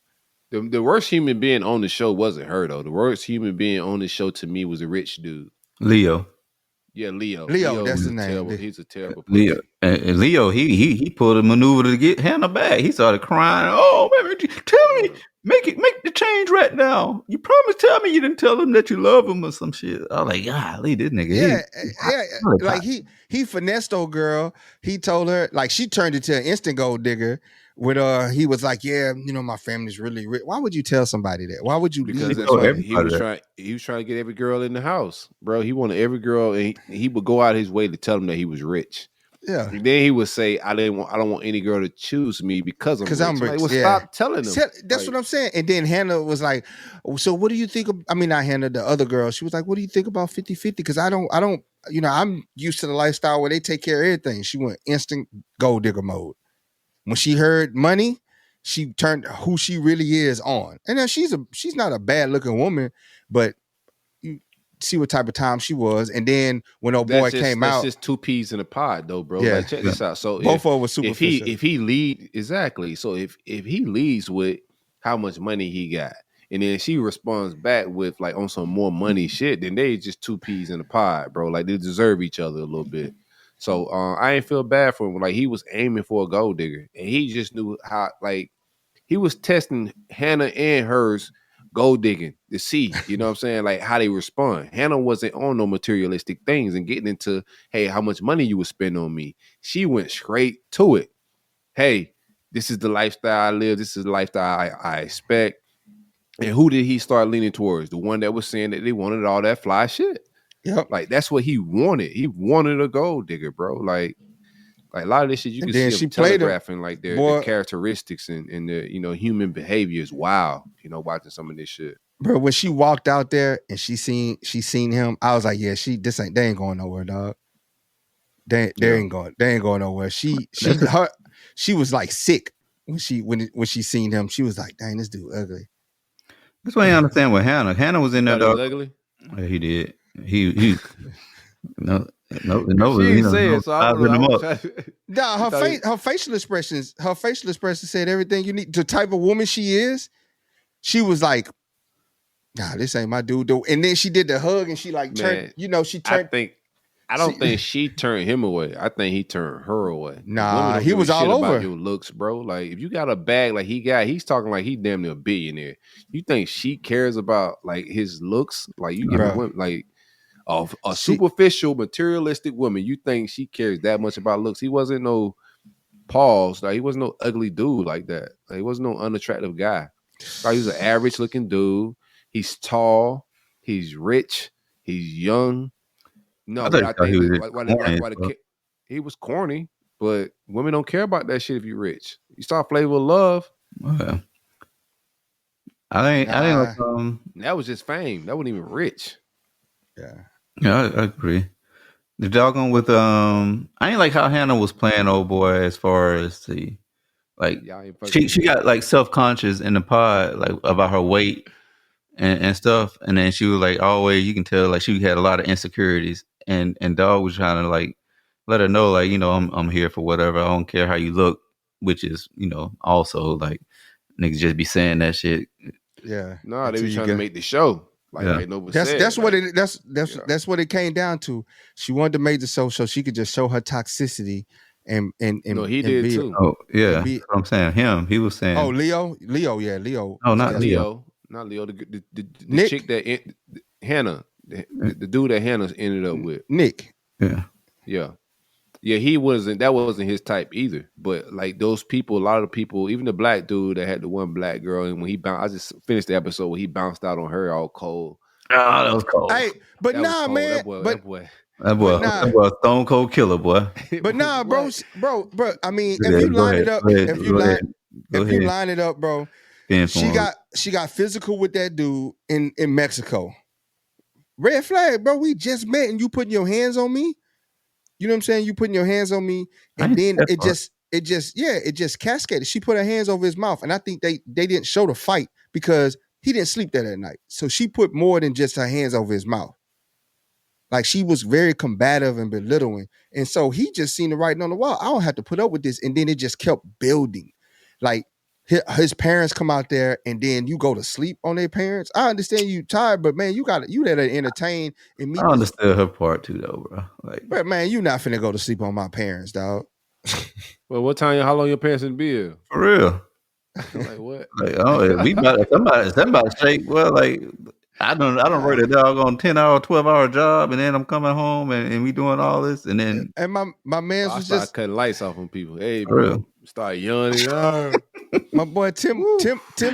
The worst human being on the show wasn't her though. The worst human being on the show to me was a rich dude. Leo. Yeah, Leo. Leo, that's his name. He's a terrible person. Leo. And Leo, he pulled a maneuver to get Hannah back. He started crying. Oh, baby, tell me, make the change right now. You promised tell me you didn't tell him that you love him or some shit. I was like, golly, this nigga. Yeah. Like he finessed old girl. He told her, like, she turned into an instant gold digger. With he was like, yeah, my family's really rich. Why would you tell somebody that? Why would you? Because that's what he was trying to get every girl in the house, bro. He wanted every girl, and he would go out his way to tell them that he was rich. Yeah. And then he would say, I don't want any girl to choose me because I'm rich. Like, stop telling them. That's what I'm saying. And then Hannah was like, so what do you think of, not Hannah, the other girl. She was like, what do you think about 50-50? Because I don't, I'm used to the lifestyle where they take care of everything. She went instant gold digger mode. When she heard money, she turned who she really is on. And then she's not a bad looking woman, but you see what type of time she was. And then when boy came out, that's just two peas in a pod, though, bro. Yeah. Like, check this out. So both of them were superficial. If he lead exactly, so if he leads with how much money he got, and then she responds back with like on some more money shit, then they just two peas in a pod, bro. Like they deserve each other a little bit. So I ain't feel bad for him. Like he was aiming for a gold digger, and he just knew how. Like he was testing Hannah and hers gold digging to see, you know what I'm saying, like how they respond. Hannah wasn't on no materialistic things and getting into, hey, how much money you would spend on me. She went straight to it. Hey, this is the lifestyle I live. This is the lifestyle I expect. And who did he start leaning towards? The one that was saying that they wanted all that fly shit. Yep. Like that's what he wanted. He wanted a gold digger, bro. Like a lot of this shit you can see him telegraphing like their characteristics and the human behavior is wild. Watching some of this shit. bro, when she walked out there and she seen him, I was like, yeah, they ain't going nowhere, dog. They ain't going nowhere. She was like sick when she seen him. She was like, dang, this dude ugly. That's why I understand with Hannah. Hannah was in there, dog. Ugly? Yeah, he did. He no, She didn't say it, so I was Nah, her facial expressions said everything you need. The type of woman she is, she was like, nah, this ain't my dude. And then she did the hug and she like turned, she turned. I don't think she turned him away. I think he turned her away. Nah, he was all over about your looks, bro. Like if you got a bag like he's talking like he damn near a billionaire. You think she cares about like his looks? Like you give a woman like a superficial, materialistic woman. You think she cares that much about looks? He wasn't no pause. Like he wasn't no ugly dude like that. Like, he wasn't no unattractive guy. Like, he was an average looking dude. He's tall. He's rich. He's young. No, but I think he was corny, but women don't care about that shit if you're rich. You start Flavor of Love. Well, I think that was just fame. That wasn't even rich. Yeah, I agree. The doggone with I ain't like how Hannah was playing old boy as far as the like she got like self-conscious in the pod like about her weight and stuff, and then she was like always you can tell like she had a lot of insecurities. And dog was trying to like let her know like I'm here for whatever. I don't care how you look, which is also like niggas just be saying that shit. Yeah, no, they were trying to make the show. Like that's what it came down to. She wanted to make the show so she could just show her toxicity and no, he did too. Oh yeah, that's what I'm saying. He was saying. Oh Leo. Oh, not Leo. Not Leo. The chick that Hannah. The dude that Hannah ended up with, Nick. Yeah. He wasn't. That wasn't his type either. But like those people, a lot of people, even the black dude that had the one black girl, and when he bounced, I just finished the episode where he bounced out on her all cold. Oh, that was cold. Hey, but that nah, man. That boy, that boy, stone cold killer, boy. But nah, bro. I mean, if you line it up, bro, she got physical with that dude in Mexico. Red flag, bro. We just met and you putting your hands on me. You know what I'm saying? You putting your hands on me, and then it just cascaded. She put her hands over his mouth, and I think they didn't show the fight because he didn't sleep there that night. So she put more than just her hands over his mouth. Like she was very combative and belittling, and so he just seen the writing on the wall. I don't have to put up with this, and then it just kept building. Like his parents come out there, and then you go to sleep on their parents. I understand you tired, but man, you let her entertain and meet. I understood her part too, though, bro. Like, but man, you not finna go to sleep on my parents, dog. Well, what time? How long your parents in bed? For real? Like what? Like we about somebody shake. Well, like I don't write a dog on 10-hour, 12-hour job, and then I'm coming home and we doing all this, and then my man's was just cutting lights off on people. Hey, bro. Start yawning. My boy Tim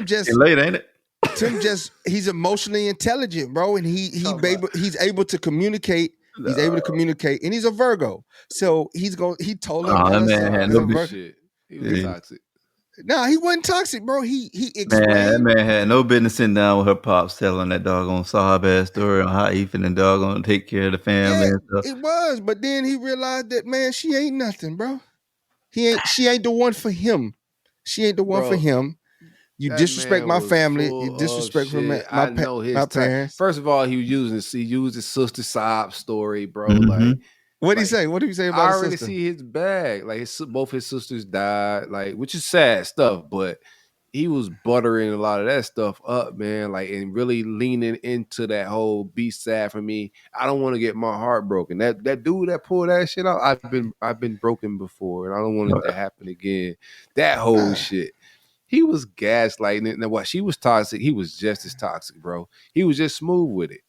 just late, ain't it? Tim he's emotionally intelligent, bro, and he's able to communicate. He's able to communicate, and he's a Virgo. So he told him. Oh, that man had no shit. He was toxic. Nah, he wasn't toxic, bro. He explained. That man had no business sitting down with her pops telling that doggone sob ass story on how he finna doggone take care of the family and stuff. It was, but then he realized that man, she ain't nothing, bro. She ain't the one for him. She ain't the one for him. You disrespect my family. You disrespect my parents. First of all, he used his sister's sob story, bro. Mm-hmm. Like, what did he say? What did he say about his sister? I already see his bag. Like both his sisters died. Like, which is sad stuff, but he was buttering a lot of that stuff up, man. Like, and really leaning into that whole "be sad for me. I don't want to get my heart broken." That dude that pulled that shit out. I've been broken before, and I don't want it to happen again. That whole shit. He was gaslighting it. Now, what she was toxic, he was just as toxic, bro. He was just smooth with it.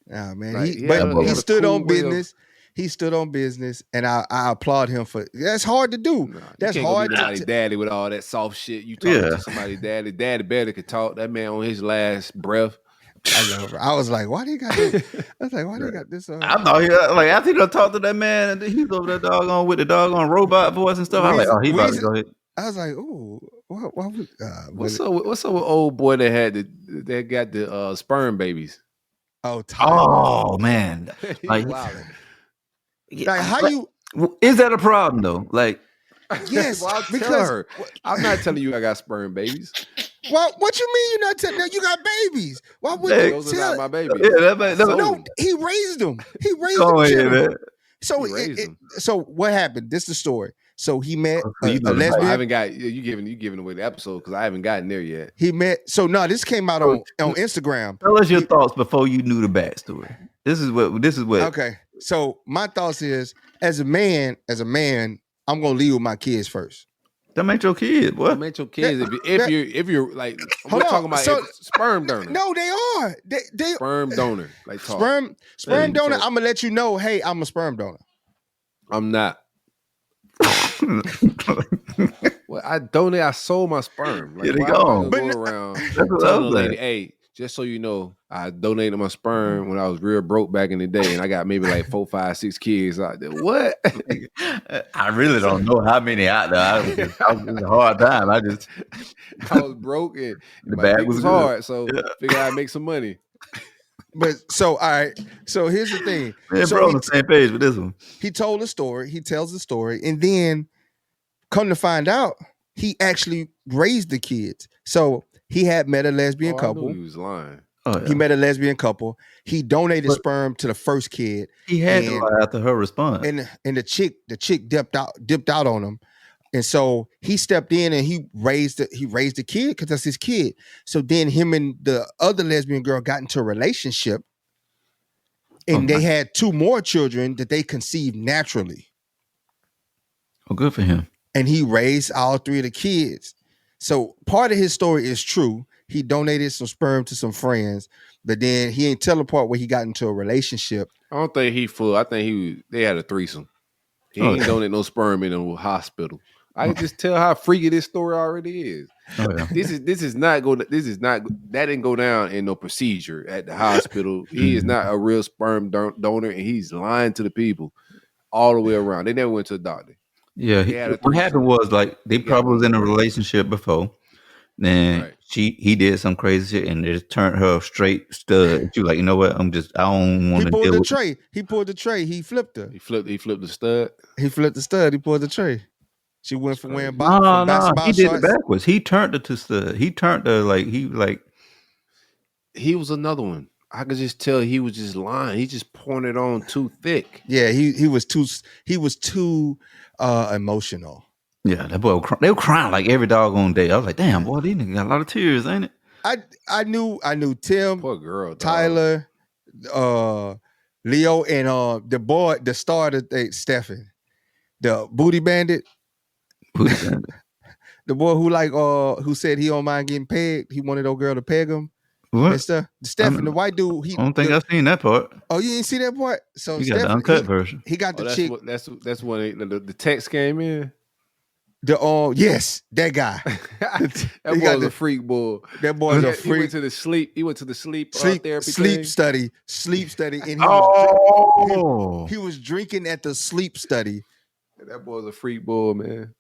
Yeah, man. He stood on business. He stood on business, and I applaud him for. That's hard to do. That's hard. Somebody's daddy with all that soft shit. You talking to somebody's daddy. Daddy better could talk. That man on his last breath. I was like, why do you got this? I was like, why do you got this? I thought after he talked to that man, he was over that doggone with the doggone robot voice and stuff. I was like, oh, he about to go ahead. I was like, ooh, Why would, What's up with old boy that got the sperm babies? Oh, Tyler. Oh man, like, like how you is that a problem though? Like, yes, well, because I'm not telling you I got sperm babies. Well, what you mean you're not telling? You got babies. Why would Hey, you Those are tell? not my babies. yeah, No, he raised them. He raised Go them ahead, children. man. So, He raised them. so what happened? This is the story. So he met So a you know the lesbian. I haven't got you giving away the episode because I haven't gotten there yet. He met. So no, this came out on Instagram. Tell us your thoughts before you knew the backstory. This is what. Okay. So my thoughts is, as a man, I'm gonna leave with my kids first. That ain't your kid. What? That ain't your kids. If you're like, we're talking about sperm donor. No, they are. They sperm donor. Like talk. Sperm donor. I'm gonna let you know. Hey, I'm a sperm donor. I'm not. Well, I sold my sperm. Like, Here they why go. am I gonna go around That's what telling I'm a lady, saying. hey, just so you know, I donated my sperm when I was real broke back in the day, and I got maybe like 4, 5, 6 kids out there. What? I really don't know how many out there. It was a hard time. I was broke and The my bag dick was was good. hard, so Yeah. figure I'd make some money. But so all right. So here's the thing. Man, so bro, on the same page with this one. He told a story. He tells the story, and then come to find out, he actually raised the kids. So he had met a lesbian I couple. knew he was lying. Oh, yeah. He met a lesbian couple. He donated sperm to the first kid. He had to lie after her response. And the chick dipped out on him. And so he stepped in and he raised the kid because that's his kid. So then him and the other lesbian girl got into a relationship, and they had 2 more children that they conceived naturally. Oh, good for him. And he raised all 3 of the kids. So part of his story is true. He donated some sperm to some friends, but then he ain't tell the part where he got into a relationship. I don't think he full. I think they had a threesome. He ain't donate no sperm in a hospital. I can just tell how freaky this story already is. Oh, yeah. This is not that didn't go down in no procedure at the hospital. He is not a real sperm donor, and he's lying to the people all the way around. They never went to the doctor. Yeah, what happened was like they probably was in a relationship before. Then he did some crazy shit and it just turned her straight stud. She was like, you know what? I don't want to deal with Tray. He pulled the tray. He flipped her. He flipped the stud. He flipped the stud. He pulled the tray. She went from wearing No, basketball he did shorts. it backwards. He turned her to stud. He turned her he was another one. I could just tell he was just lying. He just pointed on too thick. Yeah, he was too emotional. Yeah, that boy they were crying like every doggone day. I was like, damn, boy, these niggas got a lot of tears, ain't it? I knew Tim, poor girl, Tyler, Leo, and the star that Stefan, the booty bandit. The boy who said he don't mind getting pegged. He wanted old girl to peg him. What? And stuff. Stefan, the white dude. I don't think I've seen that part. Oh, you didn't see that part? So You got the uncut version. He got the chick. That's when the text came in. Yes, that guy. That boy was a freak boy. That boy's a freak. He went to the sleep therapy sleep thing. study, and he was drinking at the sleep study. That boy's a freak boy, man.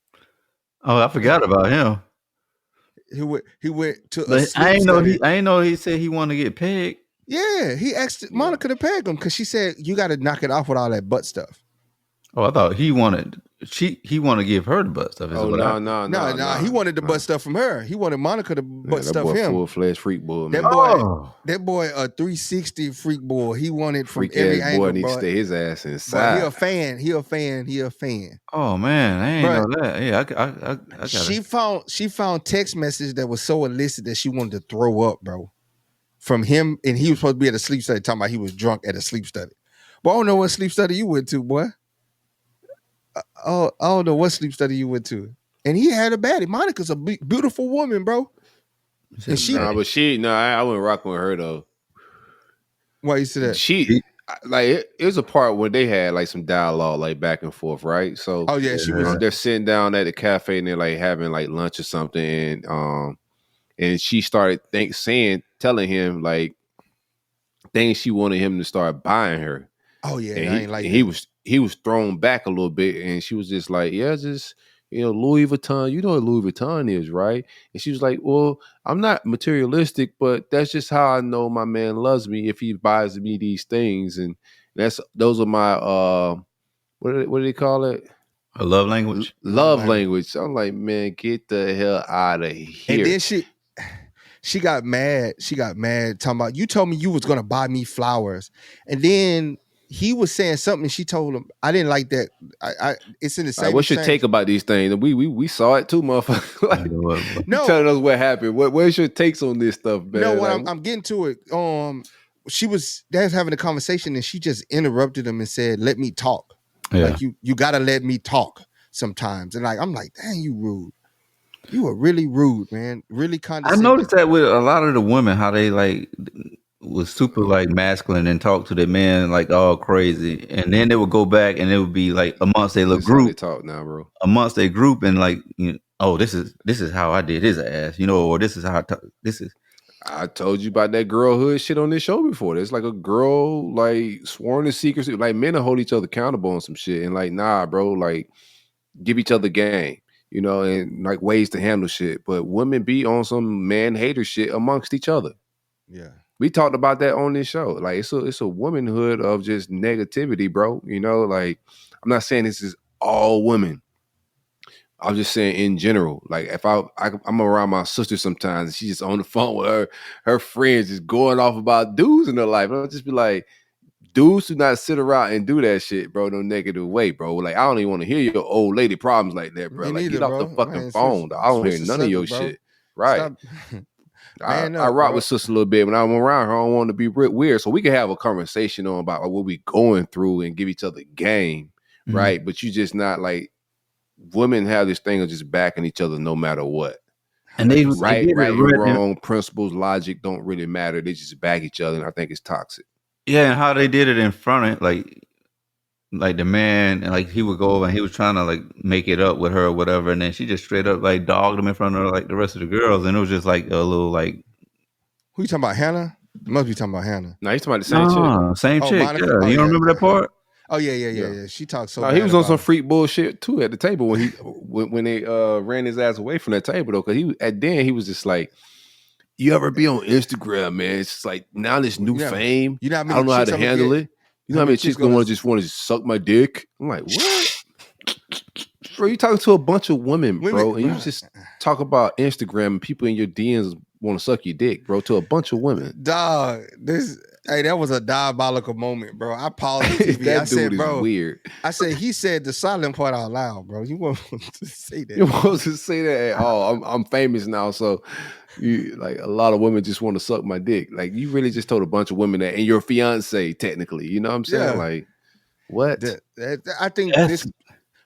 Oh, I forgot about him. He went to. But I ain't know he said he wanted to get pegged. Yeah, he asked Monica to peg him because she said you got to knock it off with all that butt stuff. Oh, I thought he wanted to give her the butt stuff. No. He wanted the butt stuff from her. He wanted Monica to butt stuff him. Full-fledged freak boy, man. That boy, a 360 freak boy. He wanted from freak every ass angle. boy needs to stay his ass inside. He a fan. Oh man, I ain't know that. Yeah, I got She found text message that was so illicit that she wanted to throw up, bro. From him, and he was supposed to be at a sleep study talking about he was drunk at a sleep study. But I don't know what sleep study you went to, boy. I don't know what sleep study you went to. And he had a baddie. Monica's a beautiful woman, bro. And I wouldn't rock with her though. Why you say that? It was a part where they had like some dialogue, like back and forth, right? So she was. They're sitting down at the cafe and they're like having like lunch or something, and she started telling him like things she wanted him to start buying her. Oh yeah, and I ain't like he was thrown back a little bit, and she was just like, yeah, just Louis Vuitton, you know what Louis Vuitton is, right? And she was like, well, I'm not materialistic, but that's just how I know my man loves me if he buys me these things. And those are my, what do they call it? A love language. Love language. I'm like, man, get the hell out of here. And then she got mad. She got mad talking about, you told me you was gonna buy me flowers. And then he was saying something and she told him, I didn't like that. It's in the same. What's your take about these things? We saw it too, motherfucker. Like, no, telling us what happened. What's your takes on this stuff, man? No, what I'm getting to it. They was having a conversation and she just interrupted him and said, let me talk. Yeah. Like you gotta let me talk sometimes. And I'm like, dang, you rude. You were really rude, man. Really condescending. I noticed that with a lot of the women, how they was super masculine and talk to their man all crazy, and then they would go back and it would be amongst their little group. Talk now, bro. Amongst their group and oh, this is how I did his ass, or this is how this is. I told you about that girlhood shit on this show before. There's a girl sworn to secrecy. Men will hold each other accountable on some shit and nah, bro. Give each other game. And ways to handle shit. But women be on some man hater shit amongst each other. Yeah. We talked about that on this show. It's a womanhood of just negativity, bro. I'm not saying this is all women. I'm just saying in general. If I'm around my sister sometimes and she's just on the phone with her friends just going off about dudes in her life. And I'll just be like, dudes do not sit around and do that shit, bro, no negative way, bro. I don't even want to hear your old lady problems like that, bro. Get off the fucking phone. I don't hear none of your shit. Right. I rock with sister a little bit. When I'm around her, I don't want to be weird. So we can have a conversation about what we going through and give each other game, right? But you just not women have this thing of just backing each other no matter what. And they right, wrong, principles, logic don't really matter. They just back each other, and I think it's toxic. Yeah, and how they did it in front of the man, and he would go over and he was trying to make it up with her or whatever, and then she just straight up dogged him in front of the rest of the girls, and it was just a little Who you talking about, Hannah? You must be talking about Hannah. No, he's talking about the same chick. Same chick. Monica? Yeah. You don't remember that part? Oh yeah. She talked so. No, he was on some freak bullshit too at the table when they ran his ass away from that table though, because he was just like, you ever be on Instagram, man? It's just now this new fame. I don't know how to handle it. You know how many chicks gonna want to suck my dick? I'm like, what? Bro, you talking to a bunch of women, bro, and you just talk about Instagram and people in your DMs want to suck your dick, bro, to a bunch of women. Dog, that was a diabolical moment, bro. I paused the TV. That I said, dude bro, is weird. I said, he said the silent part out loud, bro. You want to say that? You want to say that at all? I'm famous now, so a lot of women just want to suck my dick. You really just told a bunch of women that, and your fiance, technically. You know what I'm saying? Yeah. What? I think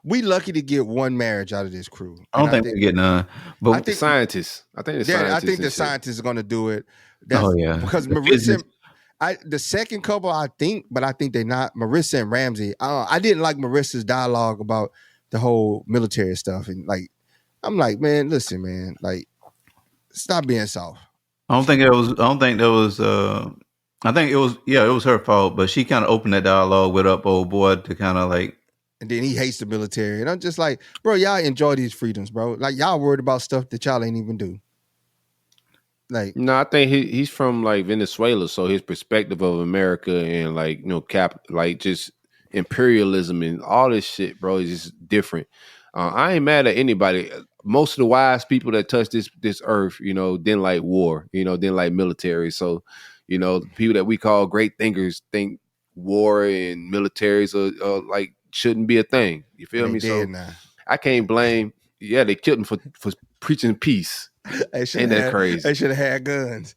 we lucky to get one marriage out of this crew. I don't think we get none. But I think scientists. I think the scientists are going to do it. Because Marissa, the second couple, I think they're not. Marissa and Ramsey. I didn't like Marissa's dialogue about the whole military stuff, and I'm like, man, listen, man, stop being soft. I think it was it was her fault, but she kind of opened that dialogue with old boy to kind of and then he hates the military. And I'm just like, bro, y'all enjoy these freedoms, bro. Y'all worried about stuff that y'all ain't even do. No, I think he's from Venezuela, so his perspective of America and just imperialism and all this shit, bro, is just different. I ain't mad at anybody. Most of the wise people that touch this earth, didn't like war, didn't like military. So, people that we call great thinkers think war and militaries are shouldn't be a thing. You feel me? So now. I can't blame. Yeah, they killed him for preaching peace. Ain't that crazy? They should have had guns.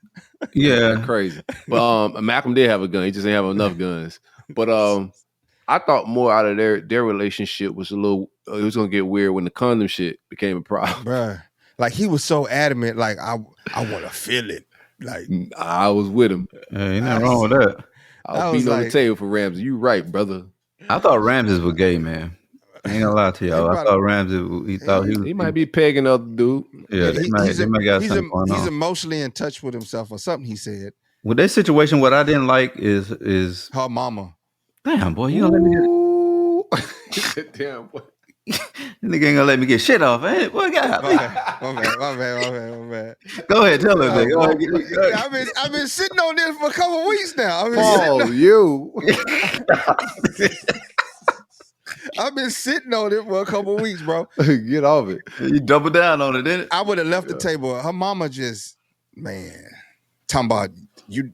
Yeah, crazy. But Malcolm did have a gun. He just didn't have enough guns. But I thought more out of their relationship was a little. It was gonna get weird when the condom shit became a problem. Bruh. He was so adamant. I want to feel it. I was with him. Ain't nothing wrong with that. I was beating on the table for Ramsey. You right, brother. I thought Ramses was gay, man. I ain't gonna lie to y'all. I thought Ramses. He might be pegging other dude. Yeah, they might got something going on. He's emotionally in touch with himself or something. He said. With that situation, what I didn't like is her mama. Damn boy, you gonna let me. Damn boy. Nigga ain't gonna let me get shit off. Hey, what God? My bad. Go ahead, tell us. I've been sitting on this for a couple of weeks now. I've been sitting on it for a couple of weeks, bro. Get off it. You double down on it, didn't it? I would have left the table. Her mama just, man, talking about you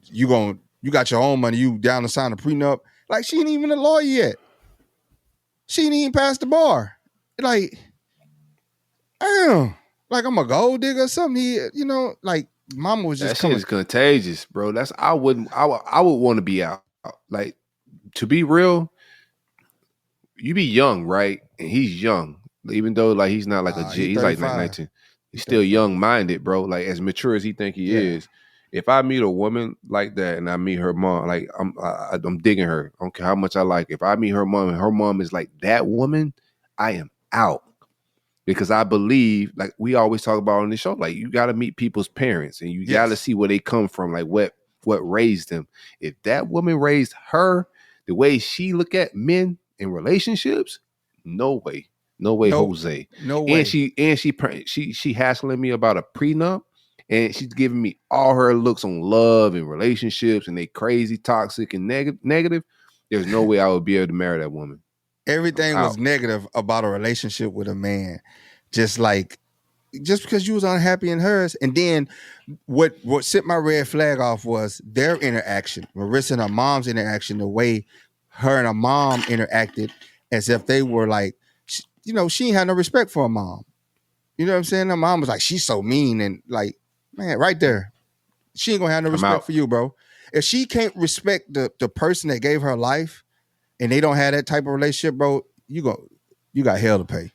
got your own money. You down to sign a prenup. Like, she ain't even a lawyer yet. She ain't even passed the bar. Like, damn. Like, I'm a gold digger or something here. You know, like, mama was just that shit is contagious, bro. I would want to be out. Like, to be real, you be young, right? And he's young. Even though, like, he's not like a G. He's like 19. He's still young-minded, bro. Like, as mature as he think he is. If I meet a woman like that and I meet her mom, like, I'm digging her. I don't care how much I like. If I meet her mom and her mom is like that woman, I am out. Because I believe, like we always talk about on the show, like, you got to meet people's parents and you got to see where they come from, like what raised them. If that woman raised her the way she look at men in relationships, no way, Jose. No way. And she hassling me about a prenup, and she's giving me all her looks on love and relationships, and they crazy, toxic, and negative. There's no way I would be able to marry that woman. Everything was negative about a relationship with a man. Just because you was unhappy in hers. And then what set my red flag off was their interaction. Marissa and her mom's interaction, the way her and her mom interacted as if they were like, she ain't had no respect for her mom. You know what I'm saying? Her mom was like, she's so mean. And like, man, right there, she ain't gonna have no respect for you, bro. If she can't respect the person that gave her life, and they don't have that type of relationship, bro, you got hell to pay.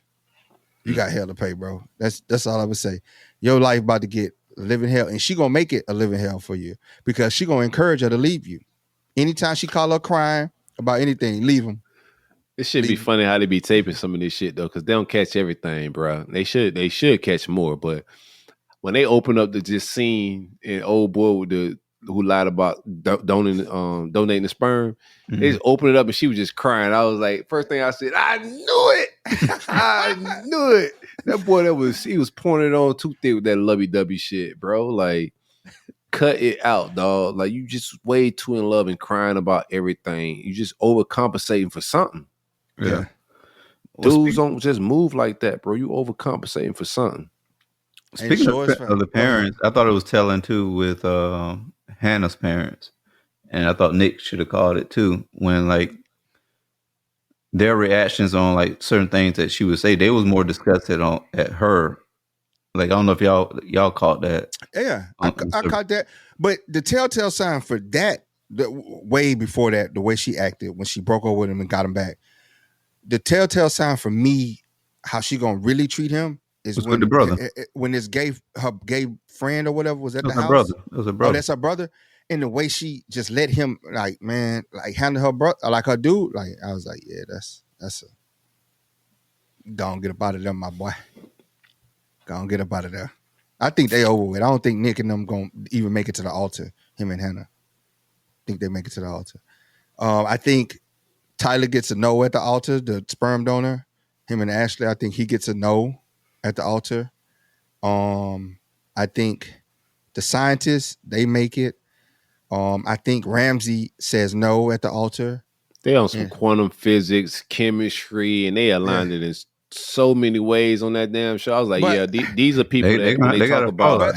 You got hell to pay, bro. That's all I would say. Your life about to get a living hell, and she gonna make it a living hell for you because she gonna encourage her to leave you. Anytime she call her crying about anything, leave him. It should be funny how they be taping some of this shit though, because they don't catch everything, bro. They should catch more, but when they open up the just scene and old boy with who lied about donating the sperm, they just opened it up and she was just crying. I was like, first thing I said, I knew it. I knew it. That boy he was pouring it on too thick with that lovey-dovey shit, bro. Like, cut it out, dog. Like, you just way too in love and crying about everything. You just overcompensating for something. Yeah. Dudes don't just move like that, bro. You overcompensating for something. Speaking of the parents, I thought it was telling too with Hannah's parents, and I thought Nick should have called it too when like their reactions on like certain things that she would say, they was more disgusted at her. Like, I don't know if y'all caught that. Yeah, I caught that. But the telltale sign for that, way before that, the way she acted when she broke up with him and got him back, the telltale sign for me, how she gonna really treat him is when the brother, when her gay friend or whatever was at the house. Brother. It was her brother. Oh, that's her brother. And the way she just let him, like, man, like, handle her brother, like her dude. Like, I was like, yeah, that's don't get up out of there, my boy. Don't get up out of there. I think they over with. I don't think Nick and them gonna even make it to the altar. Him and Hannah. I think they make it to the altar. I think Tyler gets a no at the altar. The sperm donor. Him and Ashley. I think he gets a no at the altar. I think the scientists, they make it. I think Ramsey says no at the altar. They on some quantum physics, chemistry, and they aligned it in so many ways on that damn show. I was like, these are people they talk about.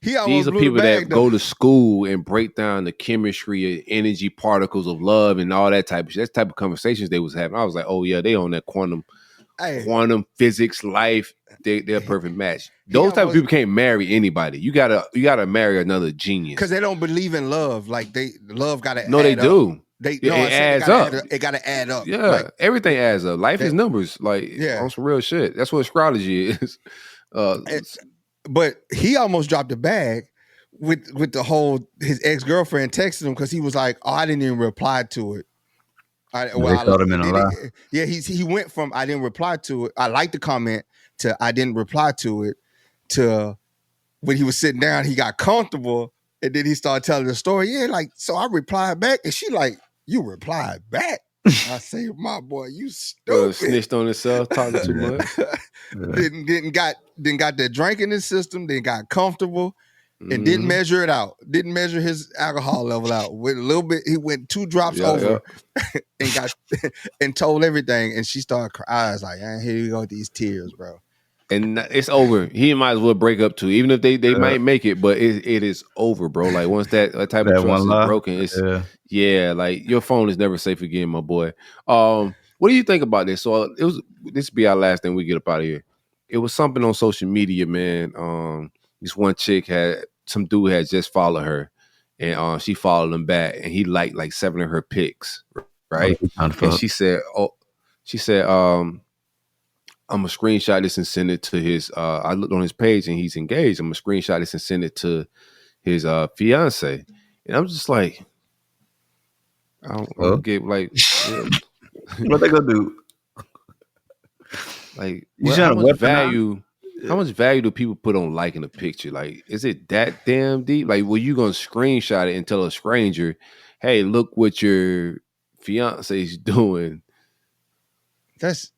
These are people that go to school and break down the chemistry and energy particles of love and all that type of shit. That's the type of conversations they was having. I was like, oh yeah, they on that quantum physics life. They're a perfect match. Those type of people can't marry anybody. You gotta marry another genius because they don't believe in love. Like, love gotta. No, they do. It adds up. It gotta add up. Yeah, like, everything adds up. Life is numbers. Like, on some real shit. That's what astrology is. But he almost dropped the bag with the whole his ex-girlfriend texted him because he was like, "Oh, I didn't even reply to it." They caught him in a lie. Yeah, he went from "I didn't reply to it," I liked the comment, to "I didn't reply to it," to when he was sitting down, he got comfortable, and then he started telling the story. Yeah, like, so I replied back, and she like, "You replied back?" I say, my boy, you stupid. Snitched on himself, talking too much. Didn't got that drink in his system, then got comfortable and didn't measure it out. Didn't measure his alcohol level out. With a little bit, he went 2 drops over and got and told everything. And she started crying. I was like, here you go with these tears, bro. And it's over. He might as well break up too, even if they might make it, but it is over, bro. Like once that type of trust is broken, it's like your phone is never safe again, my boy. What do you think about this? So this will be our last thing we get up out of here. It was something on social media, man. This one chick some dude had just followed her, and she followed him back, and he liked like 7 of her pics, right? And she said, I'm gonna screenshot this and send it to his. I looked on his page and he's engaged. I'm gonna screenshot this and send it to his fiance. And I'm just like, I don't get like, what they gonna do? Like, how much value do people put on liking a picture? Like, is it that damn deep? Like, were you gonna screenshot it and tell a stranger, "Hey, look what your fiance's doing"? That's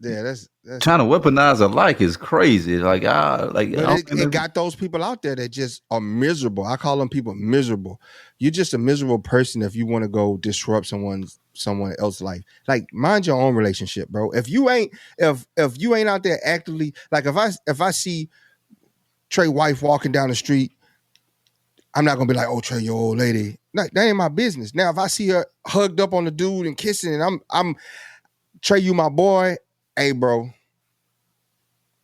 trying to weaponize a like is crazy. Like, it got those people out there that just are miserable. I call them people miserable. You're just a miserable person if you want to go disrupt someone else's life. Like, mind your own relationship, bro. If you ain't out there actively, like if I see Trey's wife walking down the street, I'm not gonna be like, "Oh, Trey, your old lady." No, that ain't my business. Now, if I see her hugged up on the dude and kissing, and I'm Trey, you my boy. Hey, bro.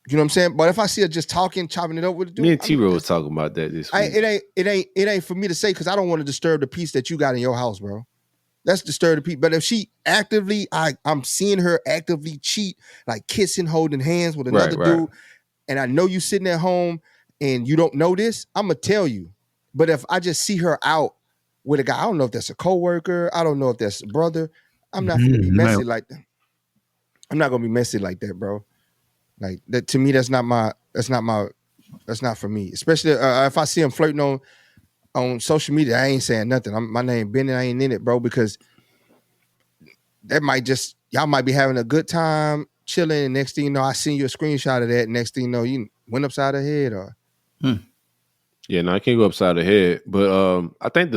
You know what I'm saying? But if I see her just talking, chopping it up with the dude, me and T-Row was talking about that this week. It ain't for me to say because I don't want to disturb the peace that you got in your house, bro. That's disturb the peace. But if she actively, I'm seeing her actively cheat, like kissing, holding hands with another dude, and I know you sitting at home and you don't know this, I'm gonna tell you. But if I just see her out with a guy, I don't know if that's a coworker, I don't know if that's a brother. I'm not gonna be messy like that. I'm not gonna be messy like that, bro. Like that to me, that's not for me. Especially if I see him flirting on social media, I ain't saying nothing. My name Bennett, I ain't in it, bro, because that y'all might be having a good time chilling, and next thing you know, I seen you a screenshot of that. And next thing you know, you went upside the head or. Yeah, no, I can't go upside the head, but I think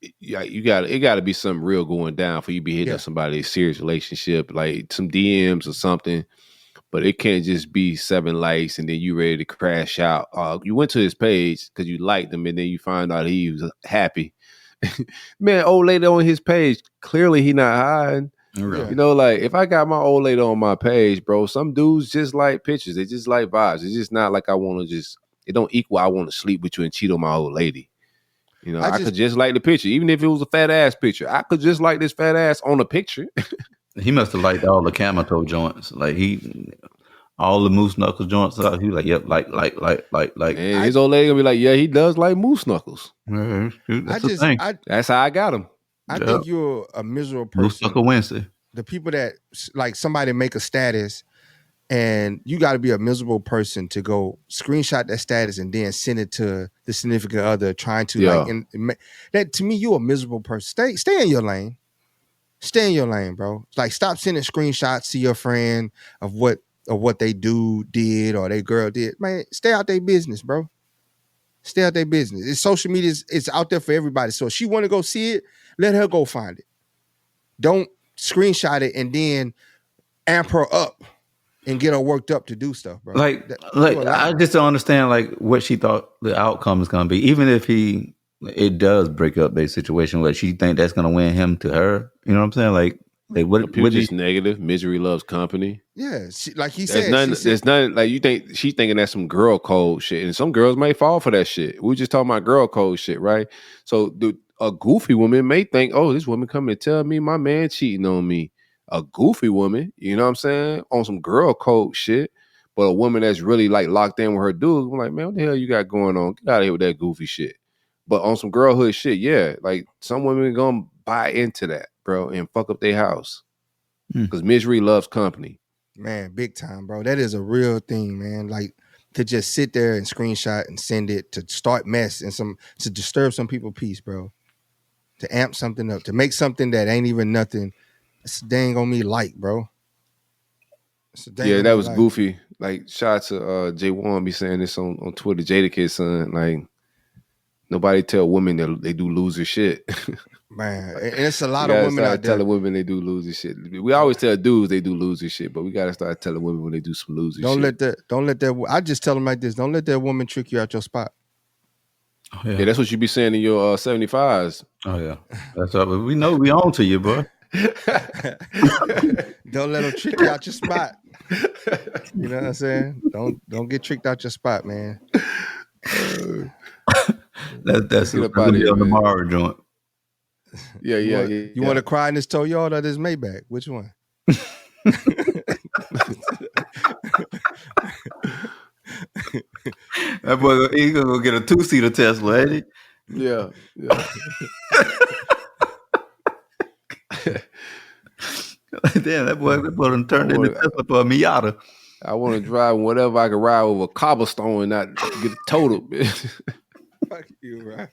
it got to be something real going down for you to be hitting up somebody's serious relationship, like some DMs or something. But it can't just be 7 likes and then you ready to crash out. You went to his page because you liked him, and then you find out he was happy. Man, old lady on his page, clearly he not hiding. Really? You know, like if I got my old lady on my page, bro, some dudes just like pictures. They just like vibes. It's just not like I want to it don't equal I want to sleep with you and cheat on my old lady. You know, I could just like the picture, even if it was a fat ass picture. I could just like this fat ass on a picture. He must have liked all the camel toe joints. Like all the moose knuckles joints. He was like, yep, like. And his old lady gonna be like, yeah, he does like moose knuckles. That's how I got him. I think you're a miserable person. Moose knuckle Wednesday. The people that like somebody make a status, and you got to be a miserable person to go screenshot that status and then send it to the significant other, trying to that. To me, you're a miserable person. Stay in your lane. Stay in your lane, bro. Like, stop sending screenshots to your friend of what they did or they girl did. Man, stay out their business, bro. Stay out their business. It's social media. It's out there for everybody. So if she want to go see it, let her go find it. Don't screenshot it and then amp her up and get her worked up to do stuff, bro. Like I just don't understand like what she thought the outcome is going to be. Even if it does break up their situation, like she think that's going to win him to her. You know what I'm saying? Like what just negative. Misery loves company. Yeah, like he there's said. There's nothing like you think she's thinking that's some girl code shit, and some girls may fall for that shit. We just talking about girl code shit, right? So a goofy woman may think, oh, this woman coming to tell me my man cheating on me. A goofy woman, you know what I'm saying, on some girl code shit. But a woman that's really like locked in with her dude, I'm like, man, what the hell you got going on? Get out of here with that goofy shit. But on some girlhood shit, yeah, like some women gonna buy into that, bro, and fuck up their house. Because misery loves company. Man, big time, bro. That is a real thing, man. Like, to just sit there and screenshot and send it to start mess and to disturb some people's peace, bro. To amp something up, to make something that ain't even nothing It's a dang on me light, bro. Yeah, that was goofy. Like, shout out to J1 be saying this on Twitter. Jadakiss son, like, nobody tell women that they do loser shit. Man, and it's a lot of women out there telling women they do loser shit. We always tell dudes they do loser shit, but we gotta start telling women when they do some loser shit. Don't let that. I just tell them like this: don't let that woman trick you out your spot. Oh, yeah, that's what you be saying in your 75s. Oh yeah, that's right. We know we on to you, boy. Don't let them trick you out your spot. You know what I'm saying? Don't get tricked out your spot, man. That's a really on the bar joint. Yeah. You want to cry in this Toyota or this Maybach? Which one? That boy, he gonna go get a 2-seater Tesla, ain't he? Yeah. Damn, that boy done turned into Tesla for a Miata. I want to drive whatever I can ride over a cobblestone and not get it totaled. Fuck you, right?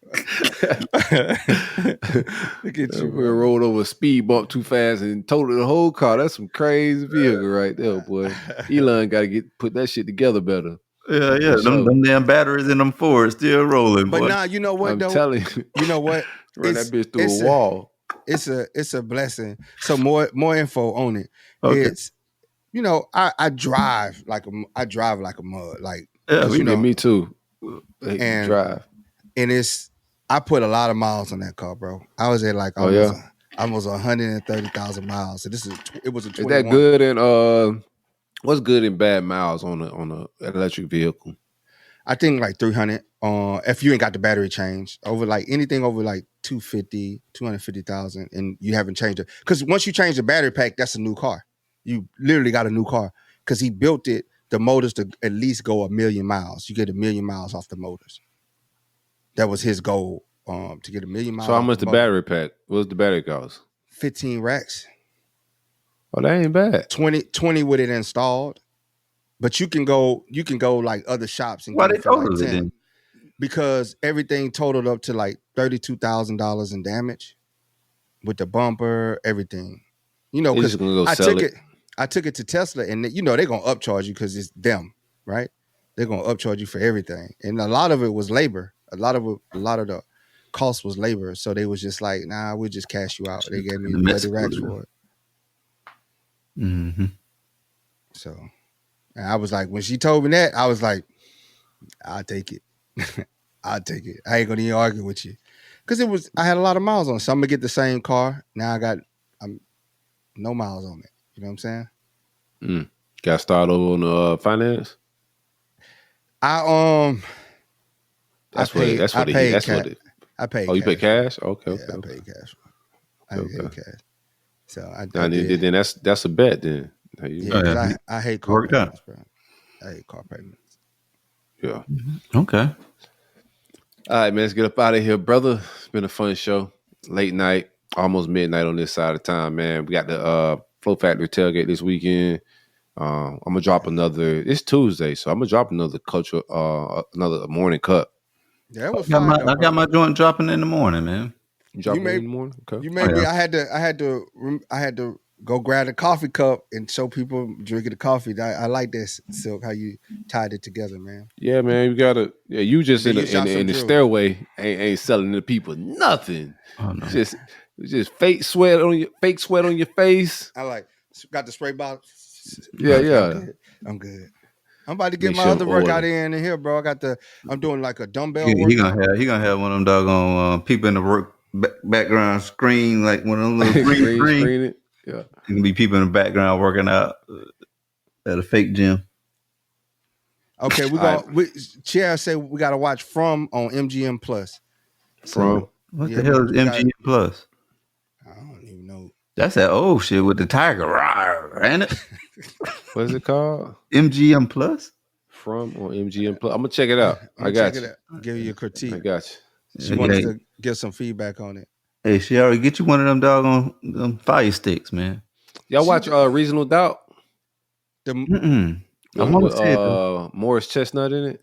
Look at you. We rolled over a speed bump too fast and totaled the whole car. That's some crazy vehicle right there, boy. Elon got to put that shit together better. Yeah. Them damn batteries in them Fords still rolling, boy. But nah, you know what I'm though? telling you know what? Run that bitch through a wall. It's a blessing. So more info on it. Okay. It's I drive like a mud. Like me too. And drive. And I put a lot of miles on that car, bro. I was at like almost 130,000 miles. So it was a 21. Is that good? And what's good and bad miles on a electric vehicle? I think like 300. If you ain't got the battery change, over like anything over like 250,000, and you haven't changed it. Because once you change the battery pack, that's a new car. You literally got a new car because he built it. The motors to at least go 1 million miles. You get 1 million miles off the motors. That was his goal, to get 1 million miles. So how much the battery pack? What's the battery cost? 15 racks. Oh, that ain't bad. 20 with it installed. But you can go like other shops and why get they it for like totaled 10. it then? Because everything totaled up to like $32,000 in damage with the bumper, everything. Because I took it to Tesla, and they're gonna upcharge you because it's them, right? They're gonna upcharge you for everything, and a lot of it was labor. A lot of the cost was labor. So they was just like, nah, we'll just cash you out. They gave me 30 racks for it. Mm-hmm. So, and I was like, when she told me that, I was like, I'll take it. I'll take it. I ain't gonna even argue with you, because I had a lot of miles on it. So I'm gonna get the same car. Now I got no miles on it. You know what I'm saying? Got started over on the finance. I paid cash. Oh, you pay cash? Okay. I paid cash. I paid cash. So then that's a bet then. I hate car payments, bro. I hate car payments. Yeah. Okay. All right, man. Let's get up out of here, brother. It's been a fun show. Late night, almost midnight on this side of time, man. We got the Flow Factory tailgate this weekend. I'm gonna drop another. It's Tuesday, so I'm gonna drop another another morning cut. Yeah, it was fine. I got my joint dropping in the morning, man. You dropping in the morning? Okay. You made me. I had to go grab a coffee cup and show people drinking the coffee. I like this, Silk, how you tied it together, man. Yeah, man. You gotta. Yeah, you just in the stairway ain't selling the people nothing. Oh, no. Just fake sweat on your face. I like got the spray bottle. Yeah. I'm good. I'm about to get my other workout in here, bro. I'm doing like a dumbbell workout. He gonna have one of them doggone people in the work background screen, like one of them little green screen. Yeah, you can be people in the background working out at a fake gym. Okay, Chair said we got to watch From on MGM Plus. From what the hell is MGM Plus? I don't even know. That's that old shit with the tiger, ain't it? What is it called? MGM Plus. From or MGM Plus. I'm gonna check it out. I got you. I'll give you a critique. I got you. She wants to get some feedback on it. Hey, she already get you one of them doggone fire sticks, man. Y'all watch Reasonable Doubt? I want to say Morris Chestnut in it.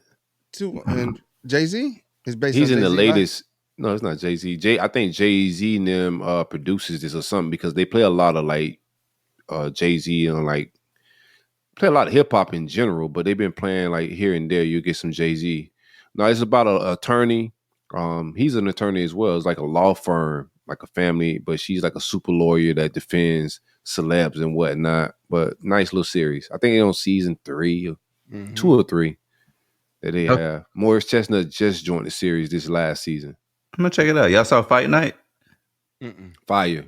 And Jay-Z is based. He's on in the Jay-Z latest. Life? No, it's not Jay-Z. I think Jay-Z and them produces this or something because they play a lot of like Jay-Z and like play a lot of hip hop in general, but they've been playing like here and there. You get some Jay-Z. No, it's about an attorney. He's an attorney as well. It's like a law firm, like a family, but she's like a super lawyer that defends celebs and whatnot. But nice little series. I think they're on season 3 or 2 or 3 that they have. Morris Chestnut just joined the series this last season. I'm gonna check it out. Y'all saw Fight Night? Fire.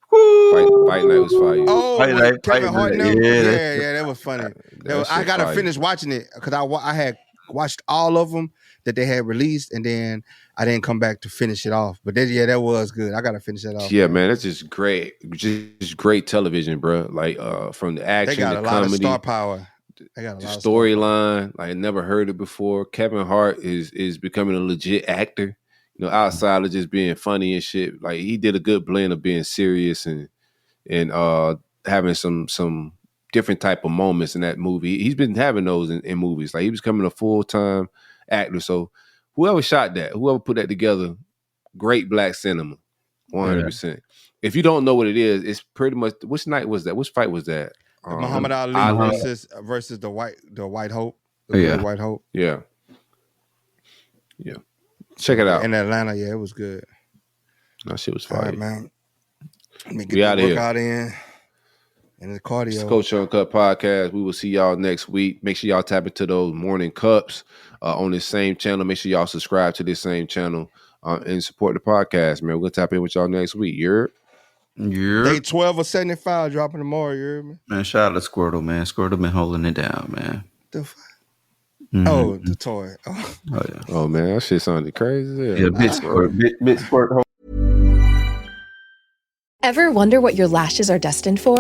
Fight Night was fire. Oh, Fight Night, Kevin Hart. yeah, That was funny. That I shit gotta fire. finish watching it because I had watched all of them that they had released, and then I didn't come back to finish it off. But that was good. I gotta finish that off. Yeah, man, that's just great. Just great television, bro. Like from the action, They got the a lot comedy, of star power. They got a the lot of storyline. Like I never heard it before. Kevin Hart is becoming a legit actor. You know, outside of just being funny and shit. Like he did a good blend of being serious and having some different type of moments in that movie. He's been having those in movies. Like he was becoming a full-time actor. So whoever shot that, whoever put that together, great black cinema. 100%. If you don't know what it is, it's pretty much which night was that? Which fight was that? Muhammad Ali versus the White Hope. The White Hope. Yeah. Check it out. In Atlanta, it was good. That shit was All fire. right, man. Let me We get outta the here. workout in and the It's cardio. the Coach Uncut podcast. We will see y'all next week. Make sure y'all tap into those morning cups on this same channel. Make sure y'all subscribe to this same channel and support the podcast, man. We'll tap in with y'all next week. Day 12 or 75 dropping tomorrow, you heard me? Man, shout out to Squirtle, man. Squirtle been holding it down, man. The fuck? Mhm. Oh, the toy. Oh. Oh yeah. Oh man, that shit sounded crazy. Yeah, bit squirt. Ever wonder what your lashes are destined for?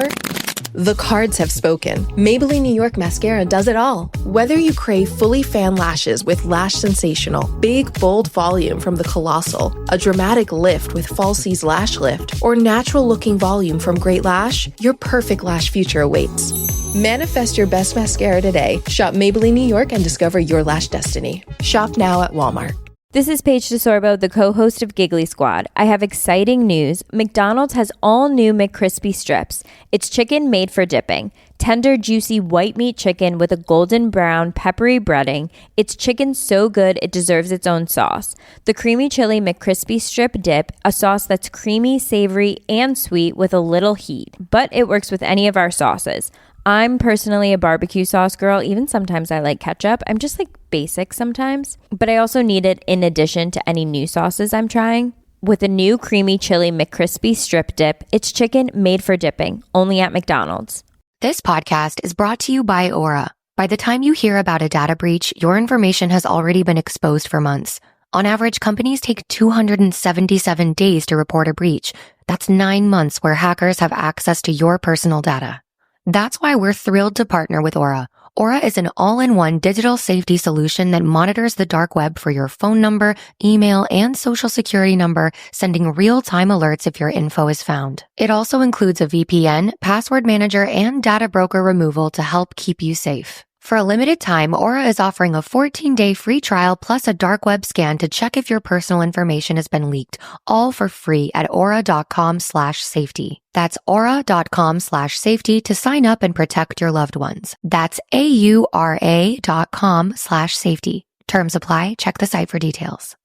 The cards have spoken. Maybelline New York Mascara does it all. Whether you crave fully fan lashes with Lash Sensational, big, bold volume from the Colossal, a dramatic lift with Falsies Lash Lift, or natural-looking volume from Great Lash, your perfect lash future awaits. Manifest your best mascara today. Shop Maybelline New York and discover your lash destiny. Shop now at Walmart. This is Paige DeSorbo, the co-host of Giggly Squad. I have exciting news. McDonald's has all new McCrispy strips. It's chicken made for dipping. Tender, juicy white meat chicken with a golden brown, peppery breading. It's chicken so good it deserves its own sauce. The creamy chili McCrispy strip dip, a sauce that's creamy, savory, and sweet with a little heat. But it works with any of our sauces. I'm personally a barbecue sauce girl. Even sometimes I like ketchup. I'm just like basic sometimes. But I also need it in addition to any new sauces I'm trying. With a new creamy chili McCrispy strip dip, it's chicken made for dipping, only at McDonald's. This podcast is brought to you by Aura. By the time you hear about a data breach, your information has already been exposed for months. On average, companies take 277 days to report a breach. That's 9 months where hackers have access to your personal data. That's why we're thrilled to partner with Aura. Aura is an all-in-one digital safety solution that monitors the dark web for your phone number, email, and social security number, sending real-time alerts if your info is found. It also includes a VPN, password manager, and data broker removal to help keep you safe. For a limited time, Aura is offering a 14-day free trial plus a dark web scan to check if your personal information has been leaked, all for free at aura.com/safety. That's aura.com/safety to sign up and protect your loved ones. That's AURA.com/safety. Terms apply. Check the site for details.